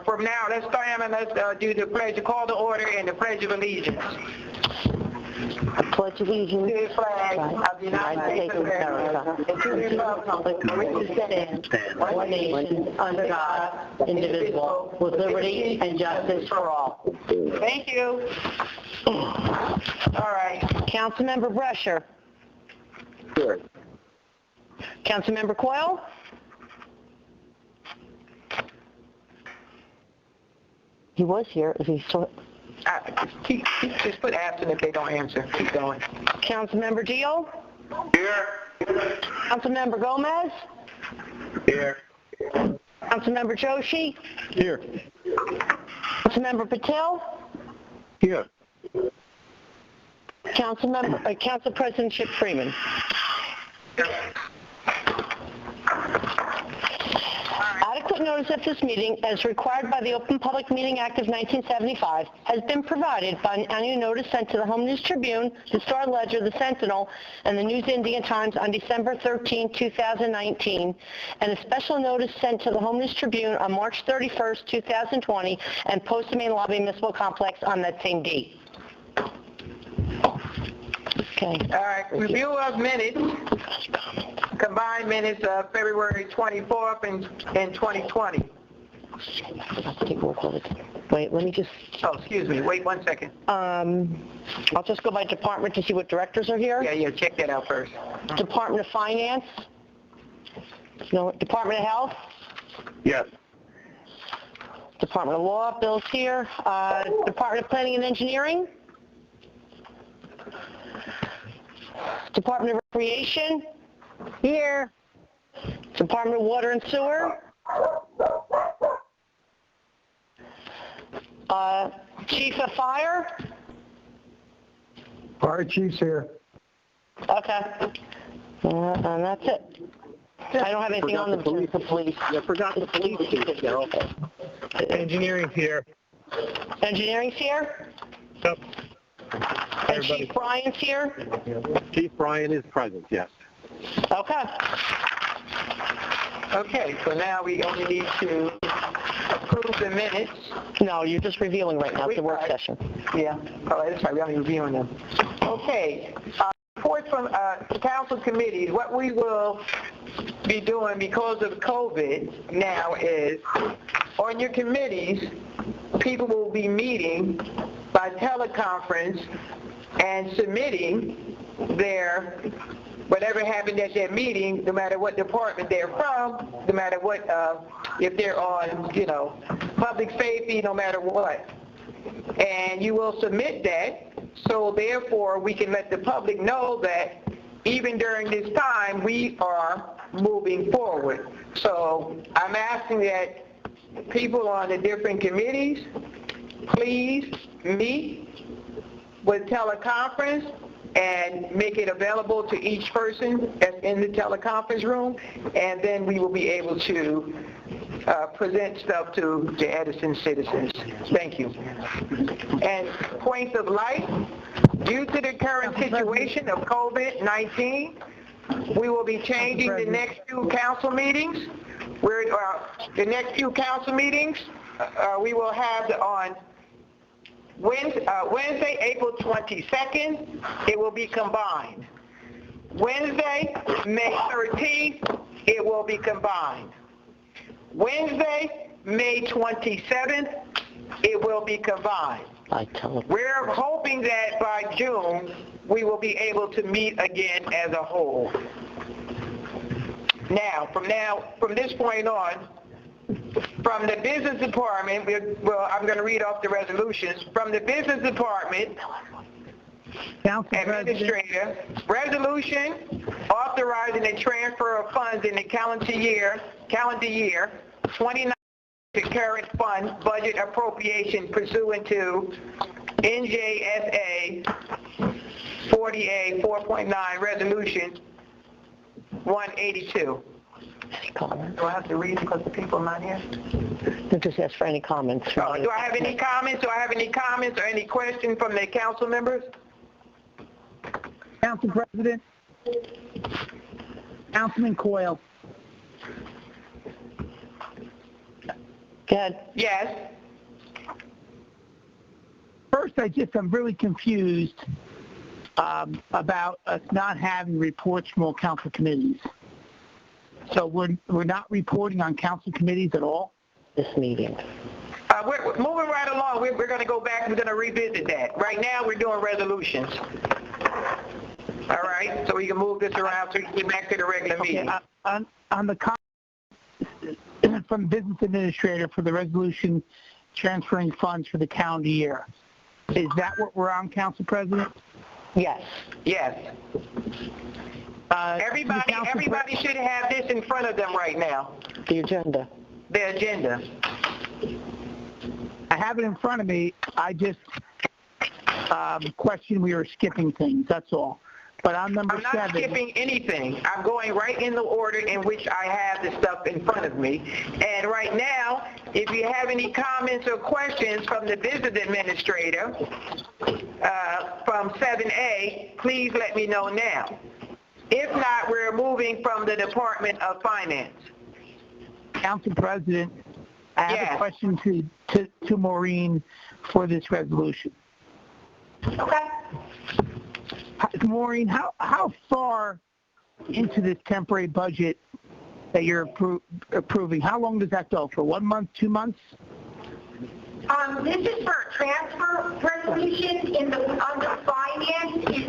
from now, let's stand and let's do the pledge, call to order and the Pledge of Allegiance. I pledge allegiance To the flag of the United States of America, and to the republic for which it stands, one nation, under God, indivisible, with liberty and justice for all. Thank you. All right. Councilmember Brescher. Here. Councilmember Coyle. He was here. Is he still? Just put absent if they don't answer. Keep going. Councilmember Deal. Here. Councilmember Gomez. Here. Councilmember Joshi. Here. Councilmember Patel. Here. Council President Chip Freeman. Adequate notice of this meeting, as required by the Open Public Meeting Act of 1975, has been provided by an annual notice sent to the Home News Tribune, the Star-Ledger, the Sentinel, and the News Indian Times on December 13, 2019, and a special notice sent to the Home News Tribune on March 31, 2020, and posted in the Lobby Municipal Complex on that same date. Okay. All right. Review of minutes. Combined minutes of February 24th and 2020. Wait, let me just... Oh, excuse me. Wait 1 second. I'll just go by department to see what directors are here. Yeah, check that out first. Department of Finance. No, Department of Health. Yes. Department of Law, Bill's here. Department of Planning and Engineering. Department of Recreation. Here. Department of Water and Sewer. Chief of Fire. Fire chief's here. Okay. And that's it. I don't have anything on the police. I forgot the police chief, Cheryl. Engineering's here. Engineering's here. Yep. And Chief Bryan's here. Chief Bryan is present, yes. Okay. Okay, so now we only need to approve the minutes. No, you're just reviewing right now. It's a work session. Yeah. Oh, that's right. We're only reviewing them. Okay. Reports from council committees. What we will be doing because of COVID now is on your committees, people will be meeting by teleconference and submitting their whatever happened at their meeting, no matter what department they're from, no matter what, if they're on, public safety, no matter what. And you will submit that, so therefore we can let the public know that even during this time, we are moving forward. So I'm asking that people on the different committees, please meet with teleconference and make it available to each person that's in the teleconference room, and then we will be able to present stuff to the Edison citizens. Thank you. And points of light, due to the current situation of COVID-19, we will be changing the next few council meetings. The next few council meetings, we will have on Wednesday, April 22nd, it will be combined. Wednesday, May 13th, it will be combined. Wednesday, May 27th, it will be combined. We're hoping that by June, we will be able to meet again as a whole. Now, from this point on, from the business department, I'm going to read off the resolutions. From the business department, administrator, resolution authorizing the transfer of funds in the calendar year 29 to current fund budget appropriation pursuant to NJSA 40A 4.9 resolution 182. Any comments? Do I have to read because the people are not here? Just ask for any comments. Do I have any comments? Do I have any comments or any questions from the council members? Council President, Councilman Coyle. Go ahead. Yes. First, I'm really confused about us not having reports from all council committees. So we're not reporting on council committees at all? This meeting. We're moving right along. We're going to go back and we're going to revisit that. Right now, we're doing resolutions. All right? So we can move this around so we can get back to the regular meeting. On the from the business administrator for the resolution transferring funds for the calendar year, is that what we're on, Council President? Yes. Yes. Everybody should have this in front of them right now. The agenda. The agenda. I have it in front of me. I just question we were skipping things, that's all. But on number 7... I'm not skipping anything. I'm going right in the order in which I have the stuff in front of me. And right now, if you have any comments or questions from the business administrator from 7A, please let me know now. If not, we're moving from the Department of Finance. Council President, I have a question to Maureen for this resolution. Okay. Maureen, how far into this temporary budget that you're approving, how long does that go? For 1 month, 2 months? This is for a transfer resolution. Under finance is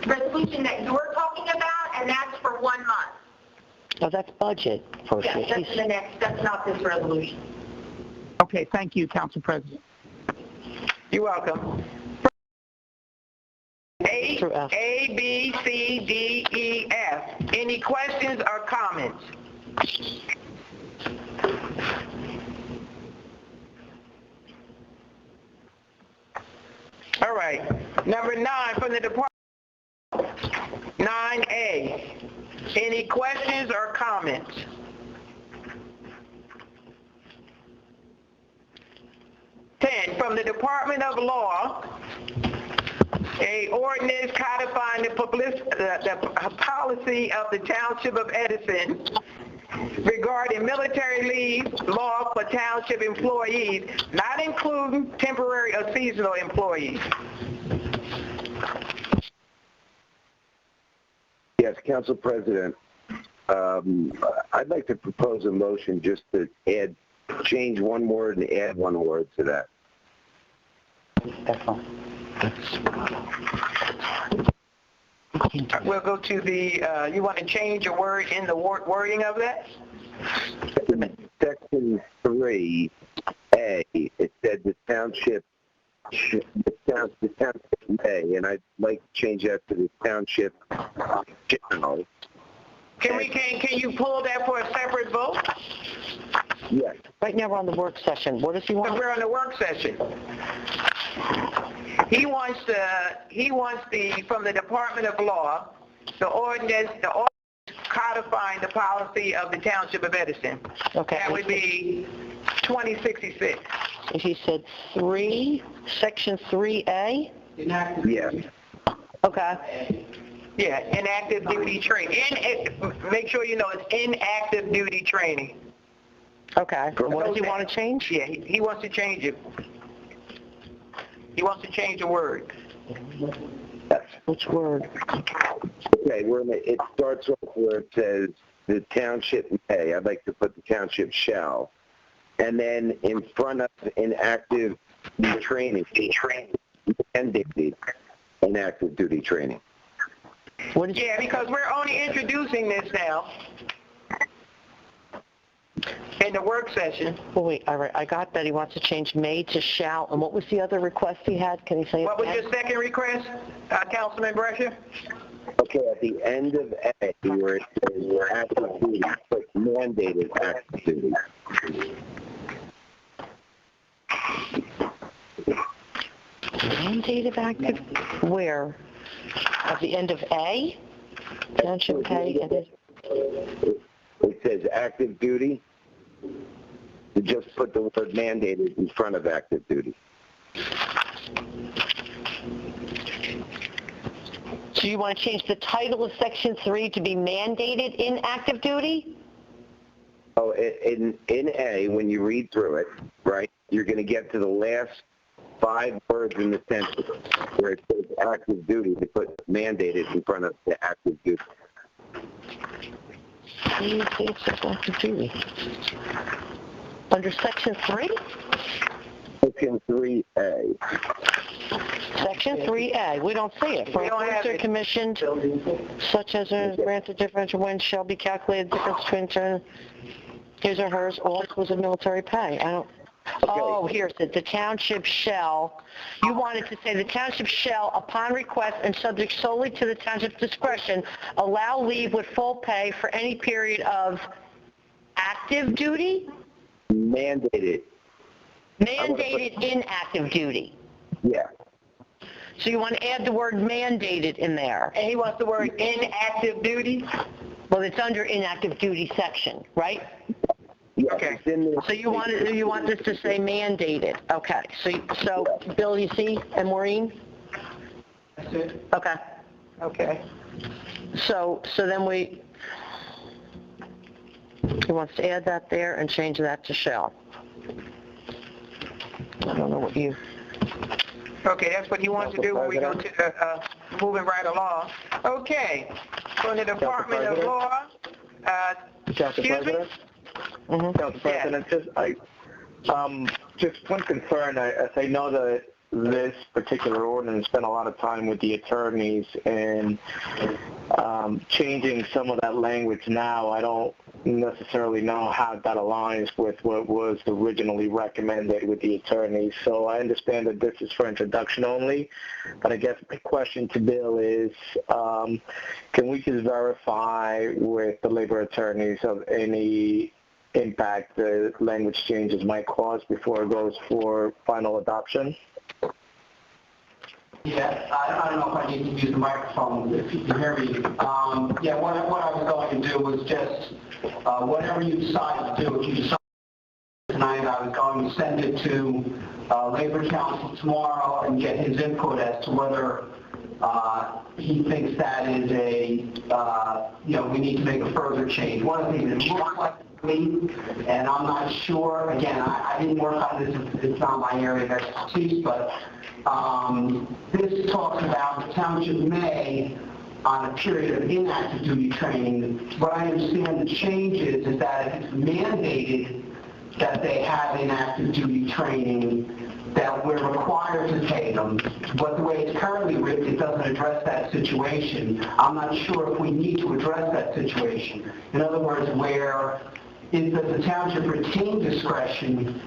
the resolution that you're talking about, and that's for 1 month. Oh, that's budget. Yes, that's the next. That's not this resolution. Okay, thank you, Council President. You're welcome. A, B, C, D, E, F. Any questions or comments? All right. Number 9 from the department. 9A. Any questions or comments? From the Department of Law, a ordinance codifying the policy of the Township of Edison regarding military leave law for township employees, not including temporary or seasonal employees. Yes, Council President, I'd like to propose a motion just to change one word and add one word to that. That's fine. We'll go to the, you want to change a word in the wording of that? Section 3A, it said the township may, and I'd like to change that to the township general. Can you pull that for a separate vote? Yes. Right now we're on the work session. What does he want? We're on the work session. He wants from the Department of Law, the ordinance codifying the policy of the Township of Edison. Okay. That would be 2066. And he said section 3A? Yes. Okay. Yeah, inactive duty training. Make sure you know it's inactive duty training. Okay. What does he want to change? Yeah, he wants to change it. He wants to change the word. Yes. Which word? Okay, it starts off where it says the township may. I'd like to put the township shall. And then in front of inactive training, mandated inactive duty training. Yeah, because we're only introducing this now in the work session. Oh, wait, all right. I got that he wants to change may to shall. And what was the other request he had? Can you say it What was again? your second request, Councilman Brescia? Okay, at the end of A, where it says active duty, put mandated active duty. Mandated active? Where? At the end of A? Township pay? It says active duty. You just put the word mandated in front of active duty. So you want to change the title of Section 3 to be mandated in active duty? Oh, in A, when you read through it, right, you're going to get to the last 5 words in the sentence where it says active duty, to put mandated in front of the active duty. Active duty. Under Section 3? Section 3A. Section 3A, we don't see it. For officers commissioned, such as a granted differential wage shall be calculated difference between his or hers, all inclusive military pay. I don't. Oh, here's it. The township shall. You wanted to say the township shall, upon request and subject solely to the township's discretion, allow leave with full pay for any period of active duty? Mandated. Mandated in active duty. Yeah. So you want to add the word mandated in there. And he wants the word inactive duty? Well, it's under inactive duty section, right? Yeah, Okay. it's in there. So you want this to say mandated. Okay. So Bill, you see, and Maureen? That's it. Okay. Okay. So then he wants to add that there and change that to shall. I don't know what you... Okay, that's what he wants to do when we go to the, moving right along. Okay, from the Department of Law, excuse me? Council President, just one concern. I know that this particular ordinance spent a lot of time with the attorneys and changing some of that language now. I don't necessarily know how that aligns with what was originally recommended with the attorneys. So I understand that this is for introduction only, but I guess my question to Bill is, can we just verify with the labor attorneys of any impact the language changes might cause before it goes for final adoption? Yeah, I don't know if I need to use the microphone, if you can hear me. Yeah, what I was going to do was just, whatever you decide to do, if you decide tonight, I was going to send it to Labor Council tomorrow and get his input as to whether he thinks that is we need to make a further change. One of the things that looks like me, and I'm not sure, again, I didn't work on this, it's not my area of expertise, but this talks about the township may, on a period of inactive duty training. What I understand the change is that it's mandated that they have inactive duty training, that we're required to pay them. But the way it's currently written, it doesn't address that situation. I'm not sure if we need to address that situation. In other words, does the township retain discretion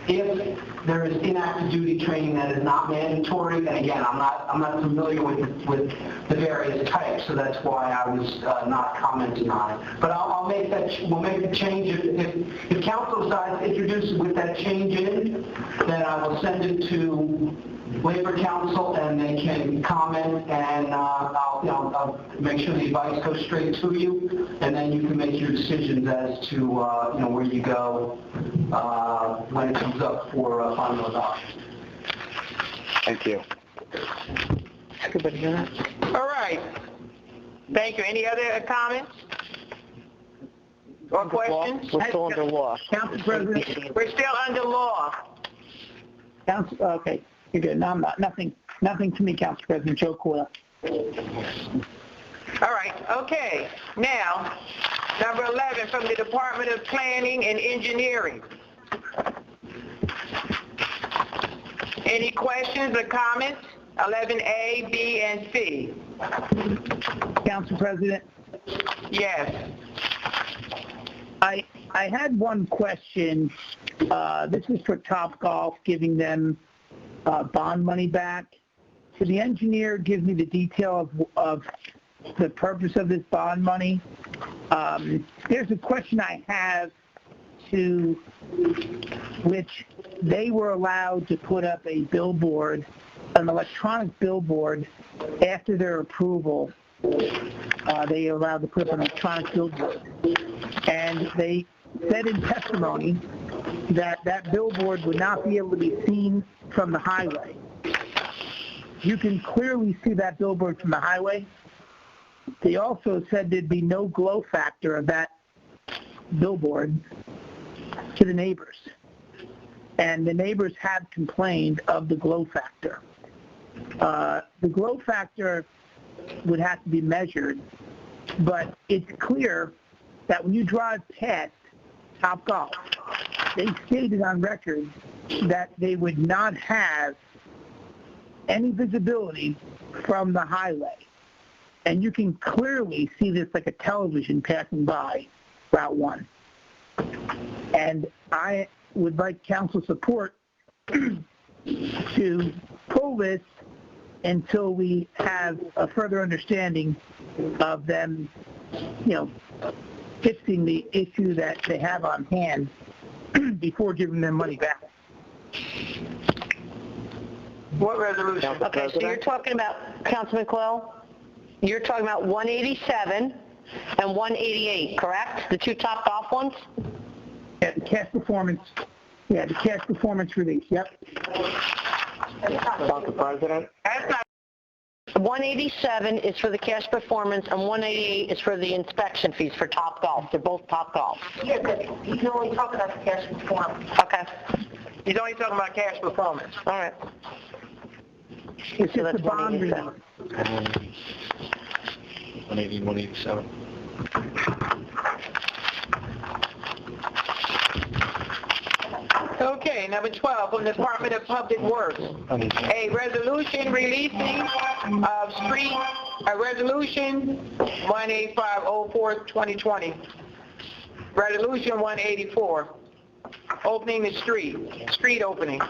if there is inactive duty training that is not mandatory? And again, I'm not familiar with the various types, so that's why I was not commenting on it. But we'll make the change. If council decides to introduce it with that change in, then I will send it to Labor Council and they can comment, and I'll make sure the advice goes straight to you, and then you can make your decisions as to where you go when it comes up for final adoption. Thank you. Everybody hear that? All right. Thank you. Any other comments or questions? We're still under law. Council President. We're still under law. Council, okay, you're good. No, I'm not. Nothing to me, Council President. Joe Coyle. All right. Okay. Now, number 11 from the Department of Planning and Engineering. Any questions or comments? 11A, B, and C. Council President. Yes. I had one question. This is for Topgolf, giving them bond money back. Could the engineer give me the detail of the purpose of this bond money? There's a question I have to which they were allowed to put up a billboard, an electronic billboard, after their approval. They were allowed to put up an electronic billboard. And they said in testimony that that billboard would not be able to be seen from the highway. You can clearly see that billboard from the highway. They also said there'd be no glow factor of that billboard to the neighbors. And the neighbors have complained of the glow factor. The glow factor would have to be measured, but it's clear that when you drive past Topgolf, they stated on record that they would not have any visibility from the highway. And you can clearly see this like a television passing by Route 1. And I would like council support to pull this until we have a further understanding of them, fixing the issue that they have on hand before giving them money back. What resolution? Okay, so you're talking about, Councilman Coyle, you're talking about 187 and 188, correct? The two Topgolf ones? Yeah, the cash performance release, yep. Council President? 187 is for the cash performance, and 188 is for the inspection fees for Topgolf. They're both Topgolf. Yeah, but you can only talk about the cash performance. Okay. He's only talking about cash performance. All right. It's So just that's a bond release. 180, 187. Okay, number 12, from the Department of Public Works. A resolution releasing of resolution 18504-2020. Resolution 184, opening the street opening.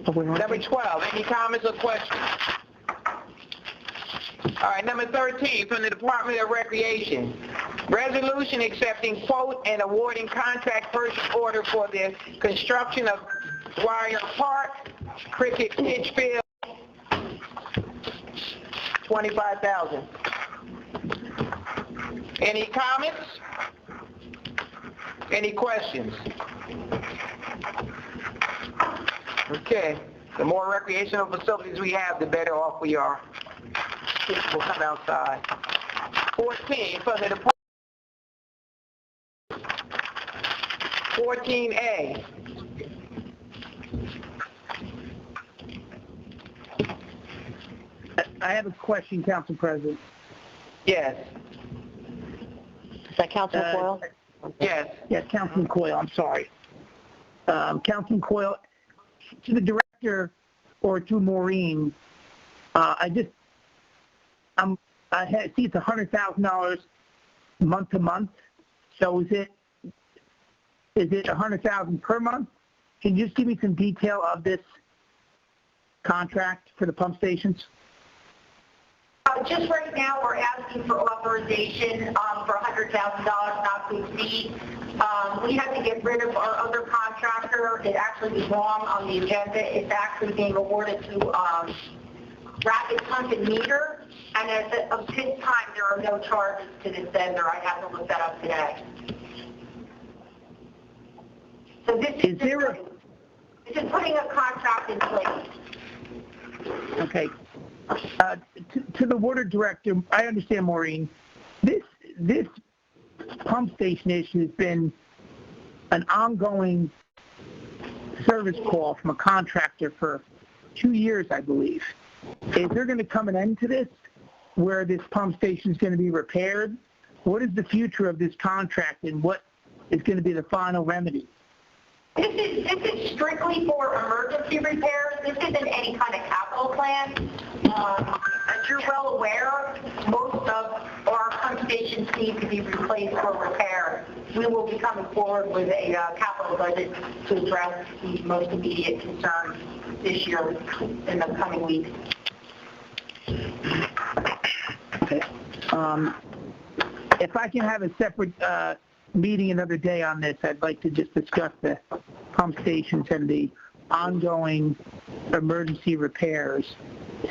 Number 12, any comments or questions? All right, number 13, from the Department of Recreation. Resolution accepting quote and awarding contract purchase order for the construction of Dwyer Park, Cricket Pitch Field, $25,000. Any comments? Any questions? Okay, the more recreational facilities we have, the better off we are. People will come outside. 14, from the Department. 14A. I have a question, Council President. Yes. Is that Councilman Coyle? Yes. Yes, Councilman Coyle, I'm sorry. Councilman Coyle, to the director or to Maureen, I see it's $100,000 month to month. So is it $100,000 per month? Can you just give me some detail of this contract for the pump stations? Just right now, we're asking for authorization for $100,000 not to exceed. We had to get rid of our other contractor. It actually was wrong on the agenda. It's actually being awarded to Rapid Pump and Meter, and as of this time, there are no charges to this vendor. I have to look that up today. So this is just putting a contract in place. Okay. To the water director, I understand, Maureen, this pump station issue has been an ongoing service call from a contractor for 2 years, I believe. Is there going to come an end to this, where this pump station is going to be repaired? What is the future of this contract, and what is going to be the final remedy? This is strictly for emergency repairs. This isn't any kind of capital plan. As you're well aware, most of our pump stations need to be replaced or repaired. We will be coming forward with a capital budget to address the most immediate concerns this year in the coming weeks. Okay. If I can have a separate meeting another day on this, I'd like to just discuss the pump stations and the ongoing emergency repairs,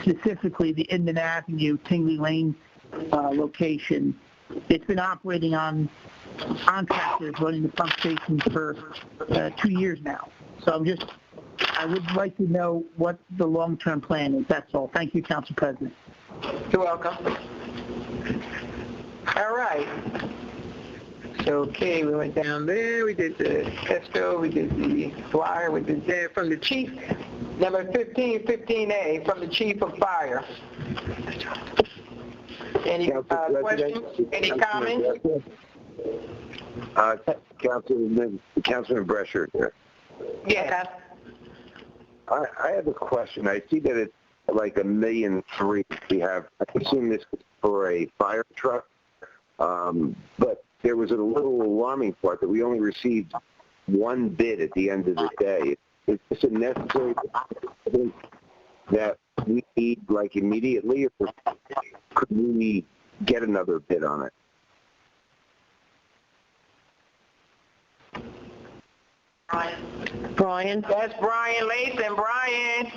specifically the Indian Avenue, Tingley Lane location. It's been operating on contractors running the pump station for 2 years now. So I would like to know what the long-term plan is. That's all. Thank you, Council President. You're welcome. All right. So, okay, we went down there, we did the ESCO, we did the flyer, we did that from the chief. Number 15, 15A, from the chief of fire. Any questions? Any comments? Councilman Brescher here. Yes. I have a question. I see that it's like $1.3 million we have. I assume this is for a fire truck, but there was a little alarming part that we only received one bid at the end of the day. Is this a necessary thing that we need like immediately, or could we get another bid on it? Brian? That's Brian Latham. Brian?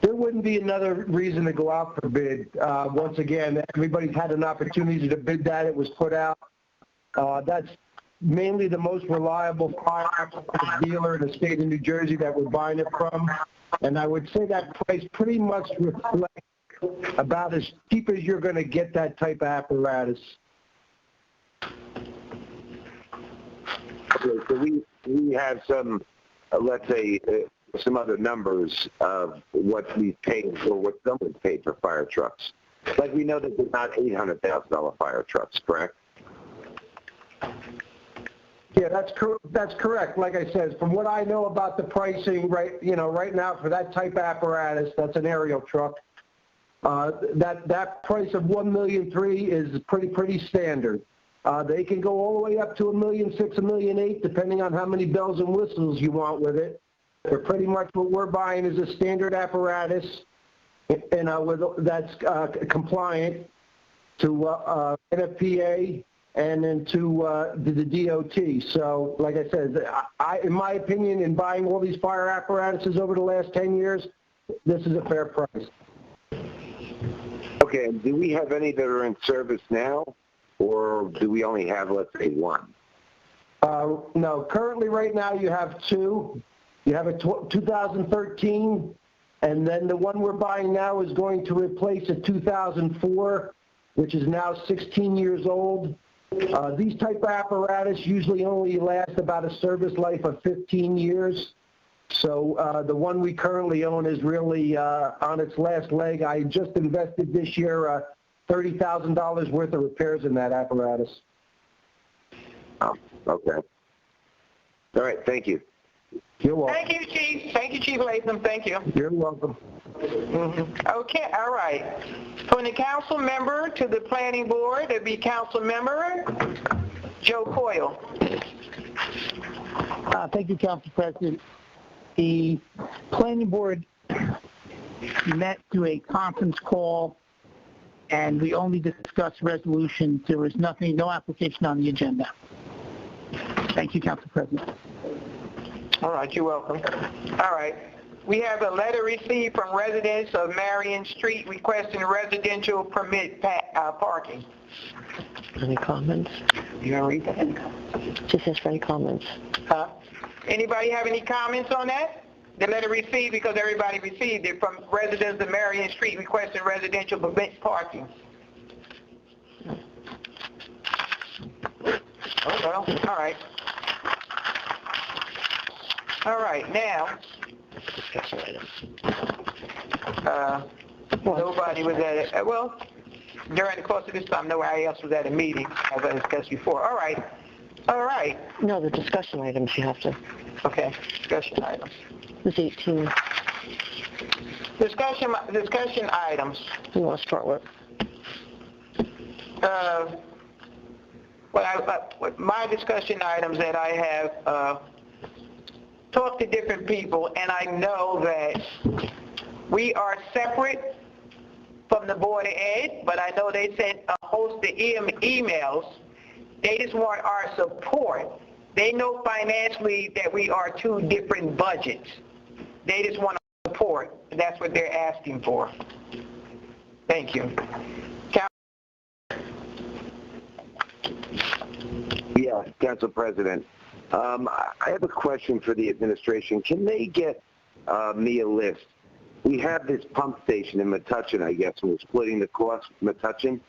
There wouldn't be another reason to go out for bid. Once again, everybody's had an opportunity to bid that. It was put out. That's mainly the most reliable fire apparatus dealer in the state of New Jersey that we're buying it from. And I would say that price pretty much reflects about as cheap as you're going to get that type of apparatus. Okay, so we have some, let's say, some other numbers of what we paid or what someone paid for fire trucks. Like we know that they're not $800,000 fire trucks, correct? Yeah, that's correct. Like I said, from what I know about the pricing, right now for that type of apparatus, that's an aerial truck. That price of $1.3 million is pretty standard. They can go all the way up to $1.6 million, $1.8 million, depending on how many bells and whistles you want with it. They're pretty much what we're buying is a standard apparatus, and that's compliant to NFPA and then to the DOT. So, like I said, in my opinion, in buying all these fire apparatuses over the last 10 years, this is a fair price. Okay, do we have any that are in service now, or do we only have, let's say, one? No, currently right now you have two. You have a 2013, and then the one we're buying now is going to replace a 2004, which is now 16 years old. These type of apparatus usually only last about a service life of 15 years. So the one we currently own is really on its last leg. I just invested this year $30,000 worth of repairs in that apparatus. Oh, okay. All right, thank you. You're welcome. Thank you, Chief. Thank you, Chief Latham. Thank you. You're welcome. Okay, all right. From the council member to the planning board, it'd be council member Joe Coyle. Thank you, Council President. The planning board met through a conference call, and we only discussed resolutions. There was no application on the agenda. Thank you, Council President. All right, you're welcome. All right. We have a letter received from residents of Marion Street requesting residential permit parking. Any comments? You want to read that? Just ask for any comments. Anybody have any comments on that? The letter received, because everybody received it, from residents of Marion Street requesting residential permit parking. Oh, well, all right. All right, now, nobody was at it. Well, during the course of this time, nobody else was at a meeting, as I discussed before. All right. All right. No, the discussion items you have to. Okay, discussion items. It's 18. Discussion items. You want to start with? My discussion items that I have talked to different people, and I know that we are separate from the Board of Ed, but I know they sent a host of emails. They just want our support. They know financially that we are two different budgets. They just want our support. That's what they're asking for. Thank you. Yes, Council President. I have a question for the administration. Can they get me a list we have this pump station in Metuchen, I guess, and we're splitting the cost with Metuchen.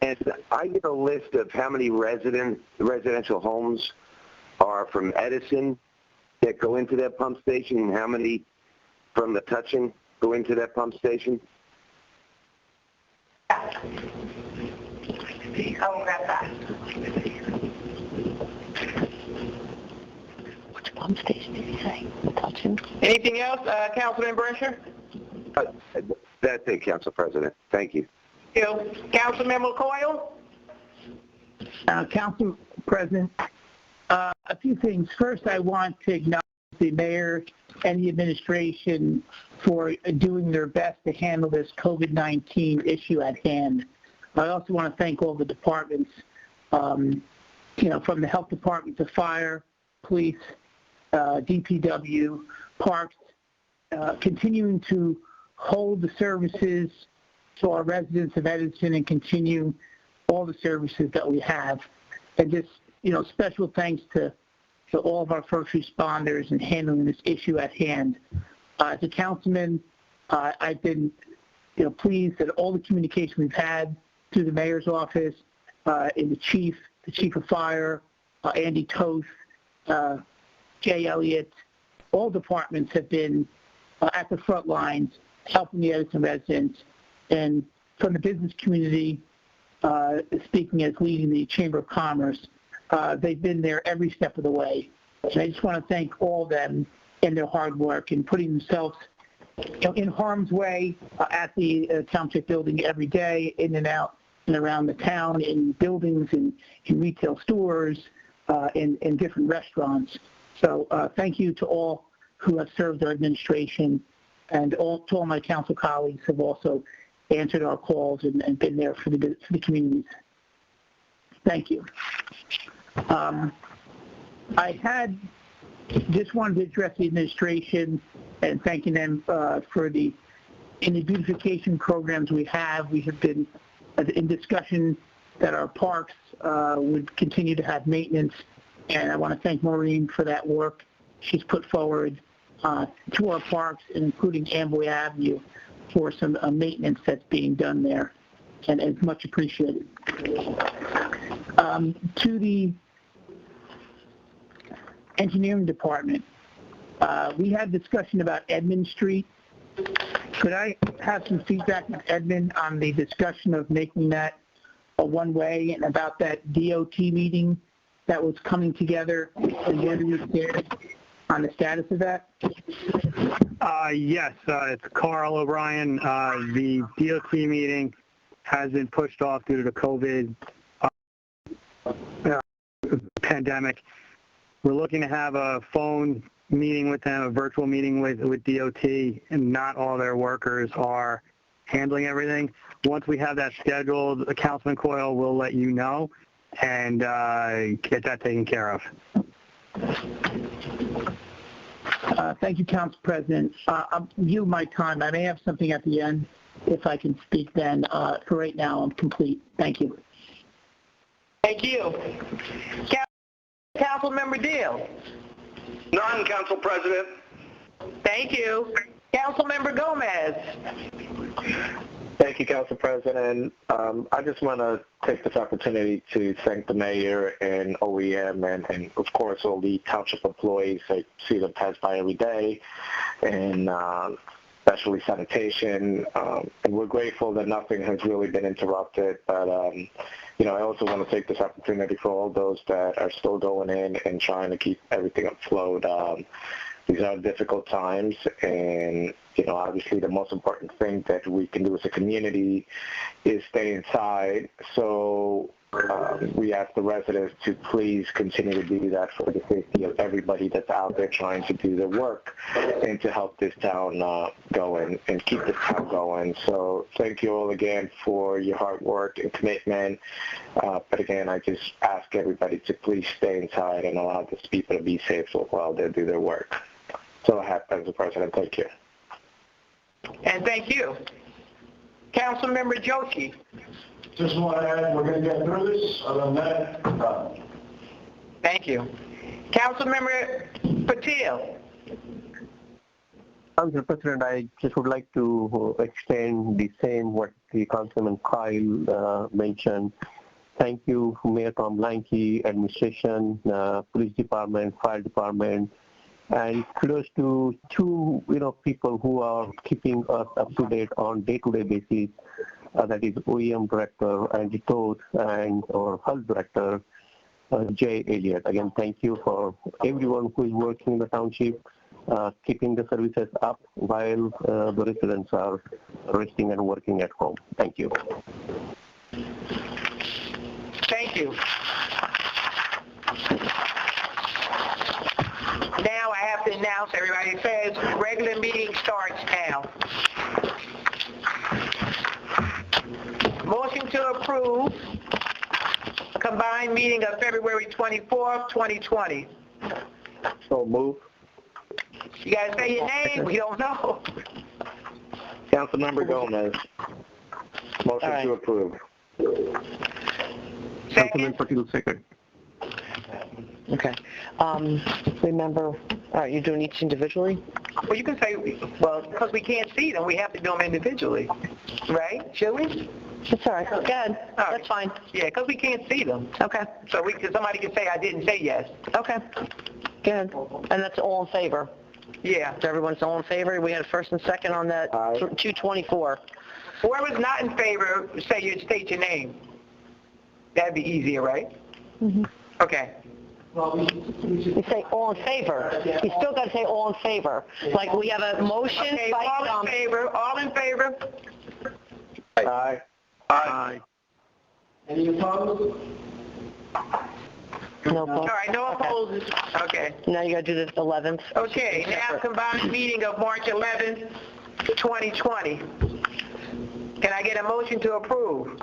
And I get a list of how many residential homes are from Edison that go into that pump station and how many from Metuchen go into that pump station. I will grab that. Which pump station did you say? Touching? Anything else, Councilman Brescher? That's it, Council President. Thank you. Councilmember Coyle? Council President, a few things. First, I want to acknowledge the mayor and the administration for doing their best to handle this COVID-19 issue at hand. I also want to thank all the departments, from the health department to fire, police, DPW, parks, continuing to hold the services to our residents of Edison and continue all the services that we have. And just, special thanks to all of our first responders in handling this issue at hand. As a councilman, I've been, pleased at all the communication we've had through the mayor's office, and the chief of fire, Andy Toth, Jay Elliott. All departments have been at the front lines helping the Edison residents. And from the business community, speaking as leading the Chamber of Commerce, they've been there every step of the way. And I just want to thank all of them in their hard work and putting themselves in harm's way at the township building every day, in and out and around the town, in buildings, in retail stores, in different restaurants. So thank you to all who have served our administration, and to all my council colleagues who have also answered our calls and been there for the communities. Thank you. I just wanted to address the administration and thanking them for in the beautification programs we have. We have been in discussion that our parks would continue to have maintenance, and I want to thank Maureen for that work she's put forward to our parks, including Amboy Avenue, for some maintenance that's being done there, and it's much appreciated. To the engineering department, we had discussion about Edmund Street. Could I have some feedback with Edmund on the discussion of making that a one-way, and about that DOT meeting that was coming together and the end of the year on the status of that? Yes, it's Carl O'Brien. The DOT meeting has been pushed off due to the COVID pandemic. We're looking to have a phone meeting with them, a virtual meeting with DOT, and not all their workers are handling everything. Once we have that scheduled, Councilman Coyle will let you know and get that taken care of. Thank you, Council President. I'll yield my time. I may have something at the end if I can speak then. For right now, I'm complete. Thank you. Thank you. Councilmember Deal? None, Council President. Thank you. Councilmember Gomez? Thank you, Council President. I just want to take this opportunity to thank the mayor and OEM and of course, all the township employees. I see them pass by every day, and especially sanitation. And we're grateful that nothing has really been interrupted. But, I also want to take this opportunity for all those that are still going in and trying to keep everything afloat. These are difficult times, and, obviously the most important thing that we can do as a community is stay inside. So we ask the residents to please continue to do that for the safety of everybody that's out there trying to do their work and to help this town going and keep this town going. So thank you all again for your hard work and commitment. But again, I just ask everybody to please stay inside and allow these people to be safe while they do their work. So I have, as the President, thank you. And thank you. Councilmember Joshi? Just want to add, we're going to get through this. Other than that, Thank you. Councilmember Patel? Council President, I just would like to extend the same what the Councilman Kyle mentioned. Thank you, Mayor Tom Blanky, administration, police department, fire department, and kudos to two people who are keeping us up to date on day-to-day basis. That is OEM Director Angie Toth and our Health Director Jay Elliott. Again, thank you for everyone who is working in the township, keeping the services up while the residents are resting and working at home. Thank you. Thank you. Now I have to announce, everybody says, regular meeting starts now. Motion to approve combined meeting of February 24th, 2020. So move. You gotta say your name, we don't know. Councilmember Gomez. Motion to approve. Councilman Second? Patil, second. Okay. Remember, all right, you're doing each individually? Well, you can say, well, because we can't see them, we have to do them individually, right? Should we? It's all right. Go ahead. All right. That's fine. Yeah, because we can't see them. Okay. So somebody can say, I didn't say yes. Okay. Good. And that's all in favor? Yeah. So everyone's all in favor? We had a first and second on that 224. Whoever's not in favor, state your name. That'd be easier, right? Mm-hmm. Okay. You say all in favor. You still got to say all in favor. Like we have a motion Okay, by all in favor, all in favor? Aye. Aye. Any opposed? No All vote. right, no opposers. Okay. Now you got to do the 11th. Okay, now combined meeting of March 11th, 2020. Can I get a motion to approve?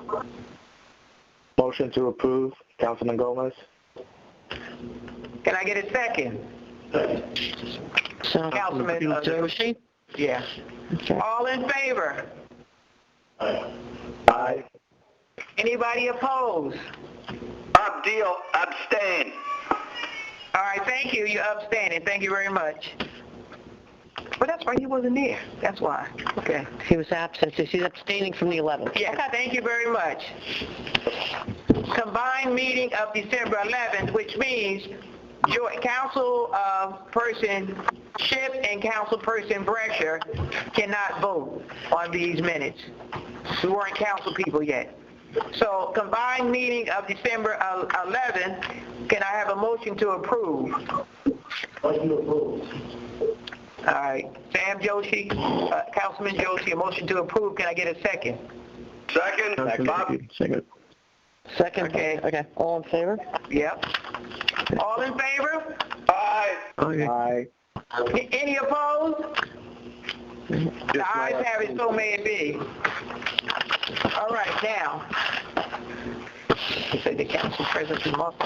Motion to approve. Councilman Gomez. Can I get a second? So, Councilman Joshi? Yeah. Okay. All in favor? Aye. Anybody opposed? Abdil, abstain. All right, thank you. You're abstaining. Thank you very much. Well, that's why he wasn't there. That's why. Okay. He was absent, so he's abstaining from the 11th. Yes, thank you very much. Combined meeting of December 11th, which means Council Person Shipp and Council Person Brescher cannot vote on these minutes. We weren't council people yet. So combined meeting of December 11th, can I have a motion to approve? Motion to approve. All right. Sam Joshi, Councilman Joshi, a motion to approve. Can I get a second? Second. Bob. Second. Second? Okay. Okay. All in favor? Yep. All in favor? Aye. Aye. Any opposed? The ayes have it, so may it be. All right, now. You said the council president's remarks,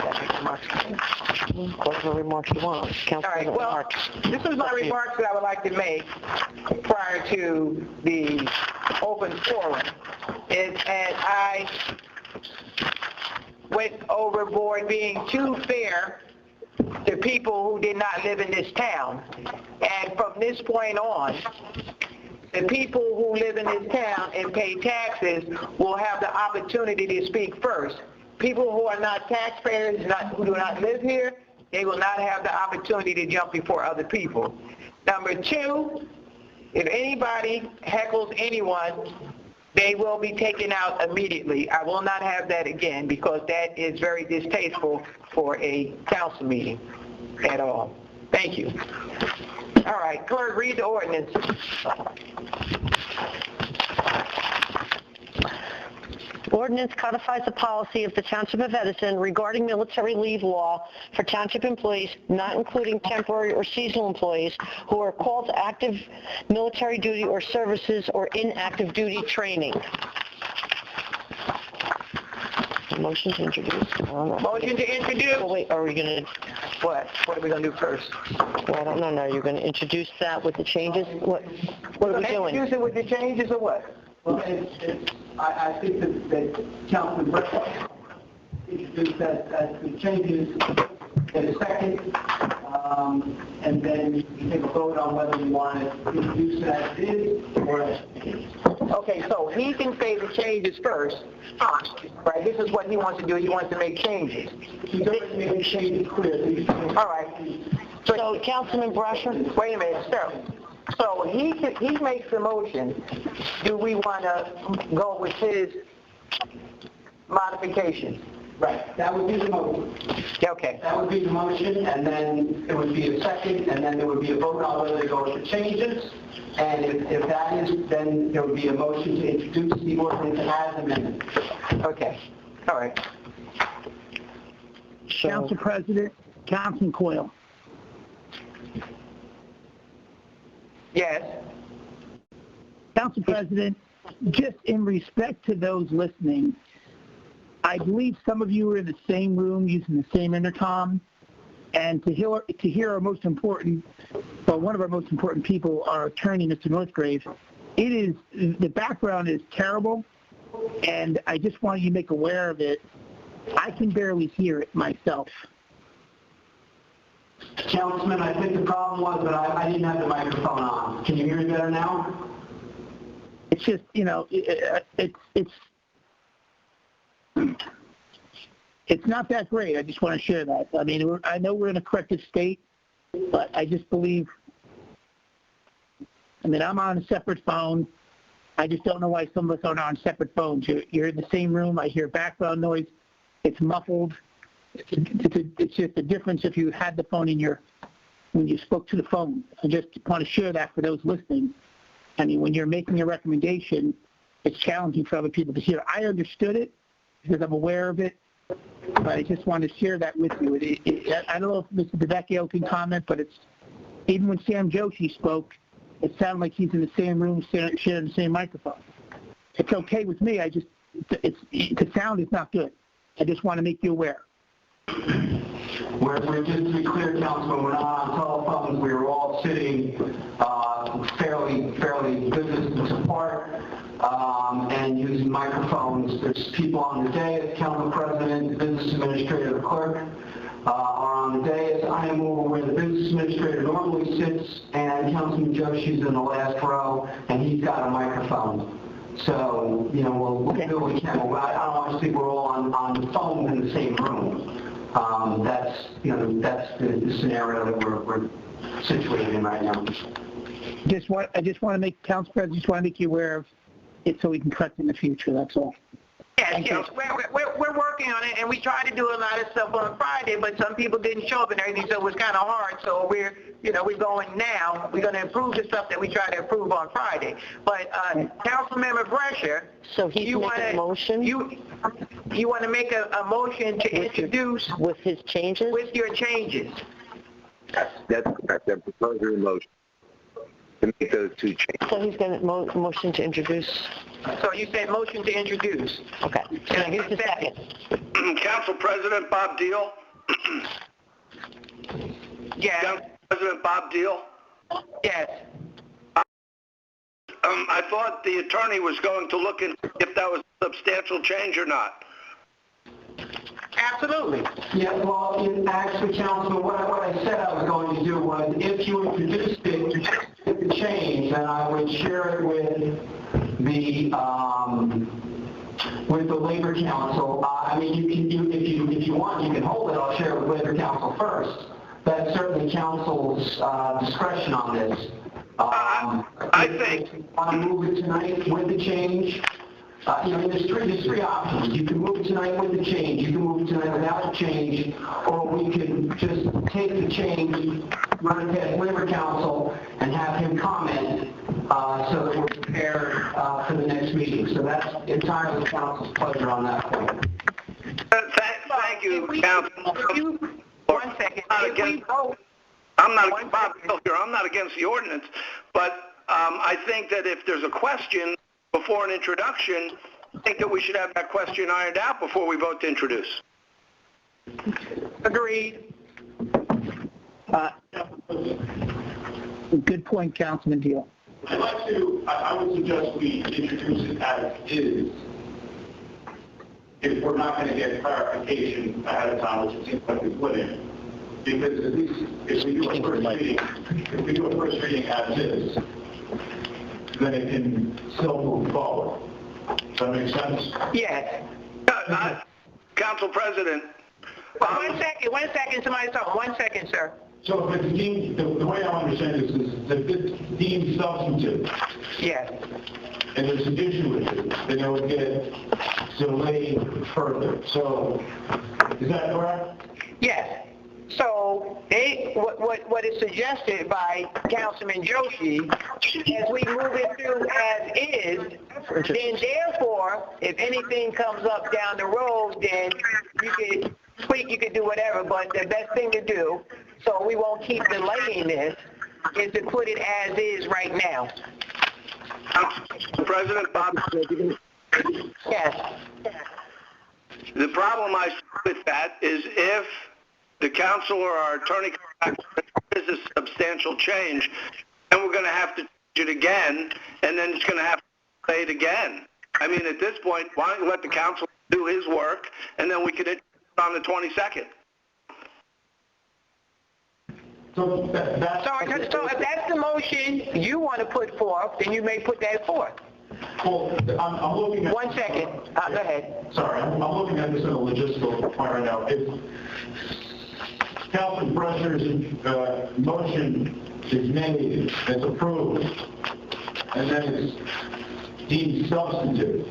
Whatever remarks you want. Council all right, well, remarks. this is my remarks that I would like to make prior to the open forum. And I went overboard being too fair to people who did not live in this town. And from this point on, the people who live in this town and pay taxes will have the opportunity to speak first. People who are not taxpayers, who do not live here, they will not have the opportunity to jump before other people. Number two, if anybody heckles anyone, they will be taken out immediately. I will not have that again because that is very distasteful for a council meeting at all. Thank you. All right, clerk, read the ordinance. Ordinance codifies the policy of the Township of Edison regarding military leave law for township employees, not including temporary or seasonal employees, who are called to active military duty or services or inactive duty training. Motion to introduce. Motion to introduce. Oh, wait, are we going to... What? What are we going to do first? Well, I don't know. Now, you're going to introduce that with the changes? What are we doing? Introduce it with the changes or what? Well, I think that Councilman Brett introduced that as the changes in a second. and then you take a vote on whether you want to introduce it as is or as Okay, so he can say the changes first, right? This is what he wants to do. He wants to make changes. he's already made the changes clear. All right. So, Councilman Brasher? Wait a minute, so he makes the motion. Do we want to go with his modification? Right, that would be the motion. Okay. That would be the motion, and then it would be a second, and then there would be a vote on whether to go with the changes. And if that is, then there would be a motion to introduce the ordinance as amended. Okay. All right. Council President, Councilman Coyle. Yes. Council President, just in respect to those listening, I believe some of you are in the same room using the same intercom, and to hear our most important, well, one of our most important people, our attorney, Mr. Northgrave, the background is terrible, and I just want you to make aware of it. I can barely hear it myself. Councilman, I think the problem was that I didn't have the microphone on. Can you hear me better now? It's just, it's not that great. I just want to share that. I mean, I know we're in a corrective state, but I just believe, I'm on a separate phone. I just don't know why some of us aren't on separate phones. You're in the same room. I hear background noise. It's muffled. It's just a difference if you had the phone when you spoke to the phone. I just want to share that for those listening. I mean, when you're making a recommendation, it's challenging for other people to hear. I understood it because I'm aware of it, but I just want to share that with you. I don't know if Mr. DeVecchio can comment, but even when Sam Joshi spoke, it sounded like he's in the same room sharing the same microphone. It's okay with me. The sound is not good. I just want to make you aware. We're just to be clear, Councilman, we're not on telephones. We were all sitting fairly good distance apart and using microphones. There's people on the dais, Council President, the Business Administrator, the Clerk are on the dais. I am over where the Business Administrator normally sits, and Councilman Joshi's in the last row, and he's got a microphone. So, we'll do what we can. I don't want to think we're all on the phone in the same room. That's the scenario that we're situated in right now. I just want to make, Council President, just want to make you aware of it so we can correct in the future, that's all. Yes, we're working on it, and we tried to do a lot of stuff on Friday, but some people didn't show up and everything, so it was kind of hard. So we're going now. We're going to improve the stuff that we tried to improve on Friday. But Councilmember Brescher, so he's making a motion? You want to make a motion to introduce with his changes? With your changes. That's correct. I'm proposing a motion to make those two changes. So he's going to motion to introduce. So you said motion to introduce. Okay. Can I get the second? Council President Bob Deal. Yes. Council President Bob Deal. Yes. I thought the attorney was going to look into if that was a substantial change or not. Absolutely. Yeah, well, actually, Councilman, what I said I was going to do was, if you introduced the change, then I would share it with the Labor Council. I mean, if you want, you can hold it. I'll share it with Labor Council first. That's certainly Council's discretion on this. I think. If you want to move it tonight with the change, there's three options. You can move it tonight with the change, you can move it tonight without the change, or we can just take the change, run it past Labor Council, and have him comment so that we're prepared for the next meeting. So that's entirely Council's pleasure on that point. Thank you, Council. 1 second. I'm not against the ordinance, but I think that if there's a question before an introduction, I think that we should have that question ironed out before we vote to introduce. Agreed. Good point, Councilman Deal. I would suggest we introduce it as is. If we're not going to get clarification ahead of time, which it seems like we would in. Because at least if we do a first reading as is, then it can still move forward. Does that make sense? Yes. Council President. One second, somebody's talking. 1 second, sir. So if it's deemed, the way I understand this is that it's deemed substantive, Yes. and there's an issue with it, then it would get delayed further. So, is that correct? Yes. So what is suggested by Councilman Joshi, as we move it through as is, then therefore, if anything comes up down the road, then you could tweak, you could do whatever, but the best thing to do, so we won't keep delaying this, is to put it as is right now. President Bob. Yes. The problem I see with that is if the council or our attorney is a substantial change, and we're going to have to change it again, and then it's going to have to say it again. I mean, at this point, why don't you let the council do his work, and then we can introduce it on the 22nd. So So if that's the motion you want to put forth, then you may put that forth. well, I'm looking at... 1 second. Go ahead. Sorry, I'm looking at this in a logistical point right now. If Councilman Brescher's motion is made, it's approved, and then it's deemed substantive,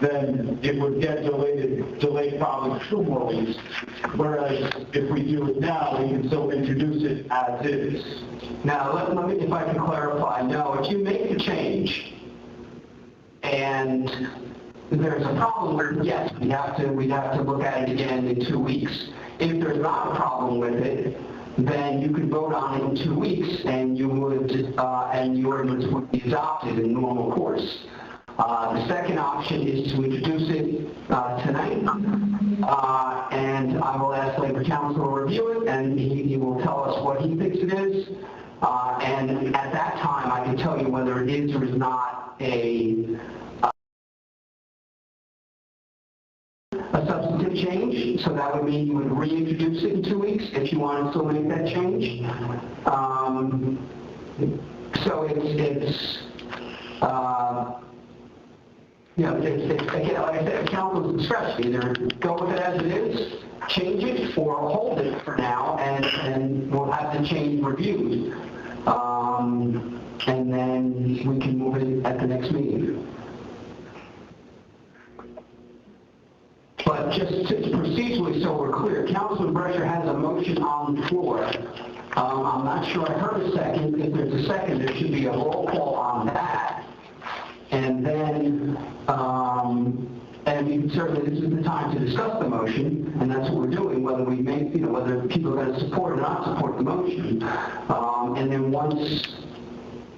then it would get delayed probably 2 more weeks. Whereas if we do it now, we can still introduce it as is. Now, let me, if I can clarify, no, if you make the change and there's a problem with it, yes, we'd have to look at it again in 2 weeks. If there's not a problem with it, then you could vote on it in 2 weeks and you would, and the ordinance would be adopted in normal course. The second option is to introduce it tonight, and I will ask Labor Council to review it, and he will tell us what he thinks it is, and at that time I can tell you whether it is or is not a substantive change. So that would mean you would reintroduce it in 2 weeks if you want to still make that change. So it's again, like I said, council's discretion. Either go with it as it is, change it, or hold it for now, and we'll have the change reviewed. And then we can move it at the next meeting. But just procedurally, so we're clear, Councilman Brescher has a motion on the floor. I'm not sure I heard a second. If there's a second, there should be a roll call on that. And then, and we can certainly, this is the time to discuss the motion, and that's what we're doing, whether we make, whether people are going to support or not support the motion. And then once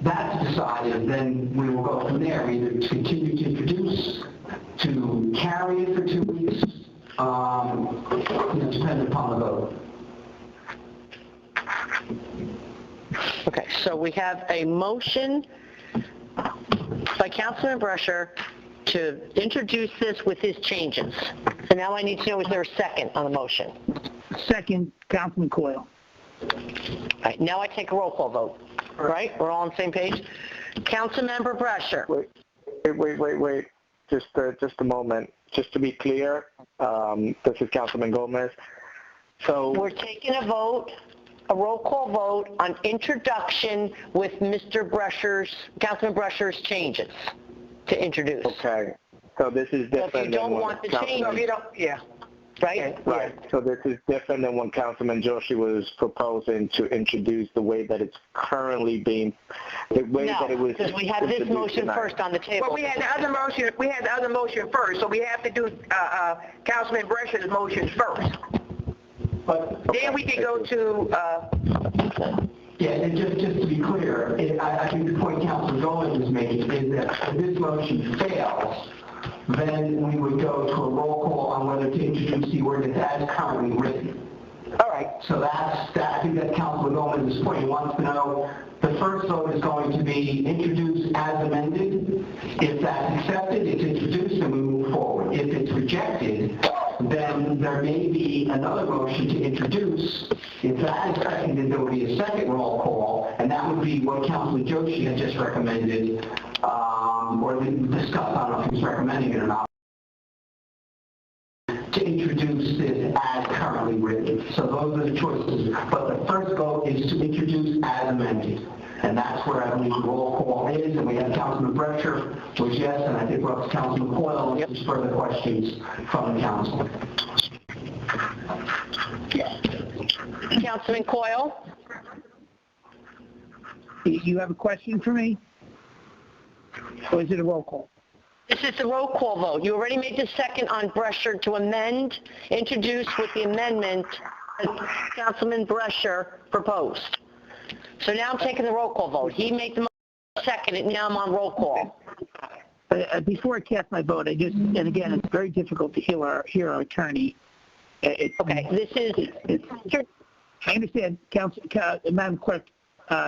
that's decided, then we will go from there, either to continue to introduce, to carry it for 2 weeks, depending upon the vote. Okay, so we have a motion by Councilman Brescher to introduce this with his changes. And now I need to know, is there a second on the motion? Second, Councilman Coyle. All right, now I take a roll call vote. Right? We're all on the same page? Councilmember Brescher. Wait. Just a moment. Just to be clear, this is Councilman Gomez. So we're taking a vote, a roll call vote on introduction with Mr. Brescher's, Councilman Brescher's changes to introduce. Okay. So this is different. So if you don't want the change, If you don't, yeah. right? Right. Yeah. So this is different than when Councilman Joshi was proposing to introduce the way that it's currently being, the way that it was. No, because we had this motion tonight. first on the table. But we had the other motion. We had the other motion first, so we have to do Councilman Brescher's motion first. But Then we can go to. yeah, and just to be clear, I think the point Councilman Goins is making is that if this motion fails, then we would go to a roll call on whether to introduce the ordinance as currently written. All right. So I think that's Councilman Goins' point. He wants to know, the first vote is going to be introduced as amended. If that's accepted, it's introduced and we move forward. If it's rejected, then there may be another motion to introduce. If that is seconded, there will be a second roll call, and that would be what Councilman Joshi had just recommended, or discussed. I don't know if he's recommending it or not, to introduce this as currently written. So those are the choices. But the first vote is to introduce as amended. And that's where I believe the roll call is. And we have Councilman Bretcher was yes, and I think we're up to Councilman Coyle. If there's further questions from the council. Councilman Coyle? You have a question for me? Or is it a roll call? This is the roll call vote. You already made the second on Brescher to amend, introduce with the amendment that Councilman Brescher proposed. So now I'm taking the roll call vote. He made the second, and now I'm on roll call. Before I cast my vote, and again, it's very difficult to hear our attorney. Okay, this is... I understand, Madam Clerk,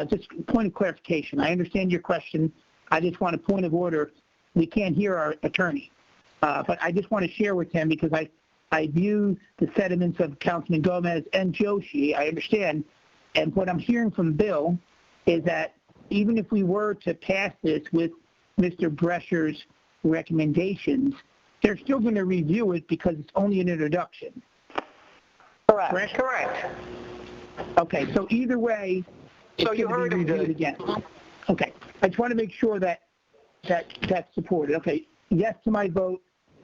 just a point of clarification. I understand your question. I just want a point of order. We can't hear our attorney. But I just want to share with him, because I view the sentiments of Councilman Gomez and Joshi. I understand. And what I'm hearing from Bill is that even if we were to pass this with Mr. Brescher's recommendations, they're still going to review it because it's only an introduction. Correct. Correct. Okay, so either way, So you heard him good. Again. Okay, I just want to make sure that's supported. Okay, yes to my vote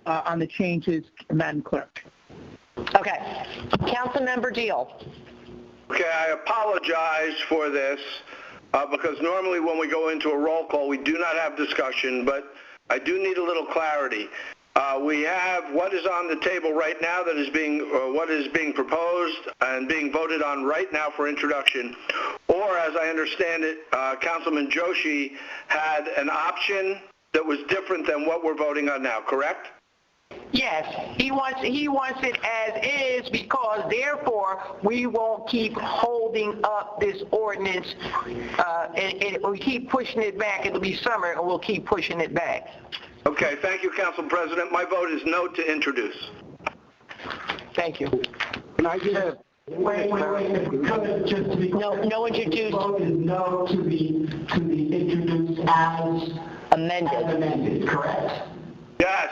on the changes, Madam Clerk. Okay. Councilmember Deal. Okay, I apologize for this, because normally when we go into a roll call, we do not have discussion, but I do need a little clarity. We have what is on the table right now that is what is being proposed and being voted on right now for introduction. Or, as I understand it, Councilman Joshi had an option that was different than what we're voting on now, correct? Yes, he wants it as is, because therefore we won't keep holding up this ordinance, and we keep pushing it back. It'll be summer, and we'll keep pushing it back. Okay, thank you, Council President. My vote is no to introduce. Thank you. Can I just... Wait. Just to be clear, No introduce. the vote is no to be introduced as amended, correct? Yes.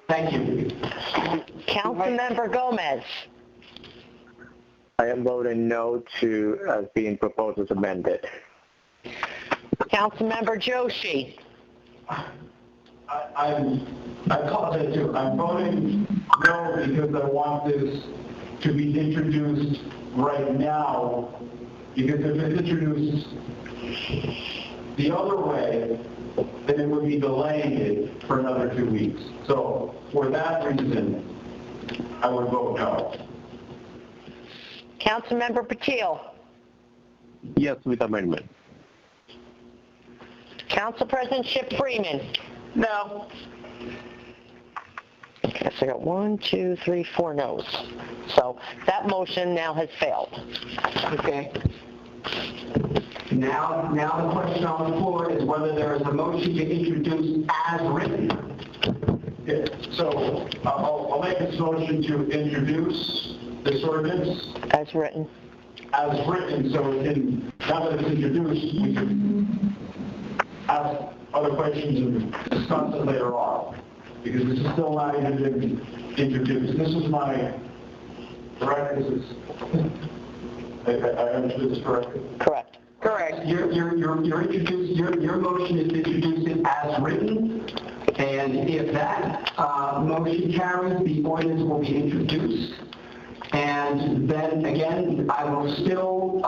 Thank you. Councilmember Gomez. I am voting no to as being proposed as amended. Councilmember Joshi. I apologize too. I'm voting no because I want this to be introduced right now, because if it's introduced the other way, then it would be delaying it for another 2 weeks. So for that reason, I would vote no. Councilmember Patil. Yes, with amendment. Council President Chip Freeman. No. Okay, so I got 1, 2, 3, 4 no's. So that motion now has failed. Okay. Now the question on the floor is whether there is a motion to introduce as written. Yeah, so I'll make this motion to introduce this ordinance As written. as written, so we can, now that it's introduced, we can ask other questions and discuss it later on, because this is still not even been introduced. This is my, correct, this is, I understood this correctly? Correct. Correct. Your motion is to introduce it as written, and if that motion carries, the ordinance will be introduced. And then again, I will still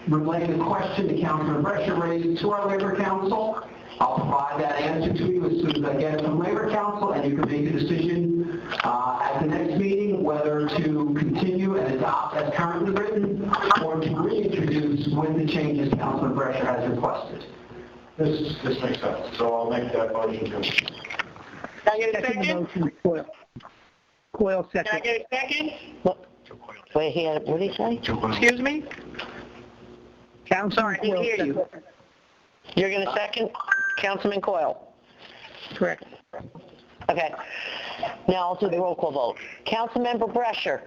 relay the question that Councilman Brescher raised to our Labor Council. I'll provide that answer to you as soon as I get it from Labor Council, and you can make a decision at the next meeting whether to continue and adopt as currently written or to reintroduce with the changes Councilman Brescher has requested. This makes sense, so I'll make that motion too. Can I get a second? Coyle second. Can I get a second? Wait, what did he say? Excuse me? Councilman Sorry, I didn't Coyle hear you. You're going to second Councilman Coyle? Correct. Okay, Okay. Now I'll do the roll call vote. Councilmember Brescher.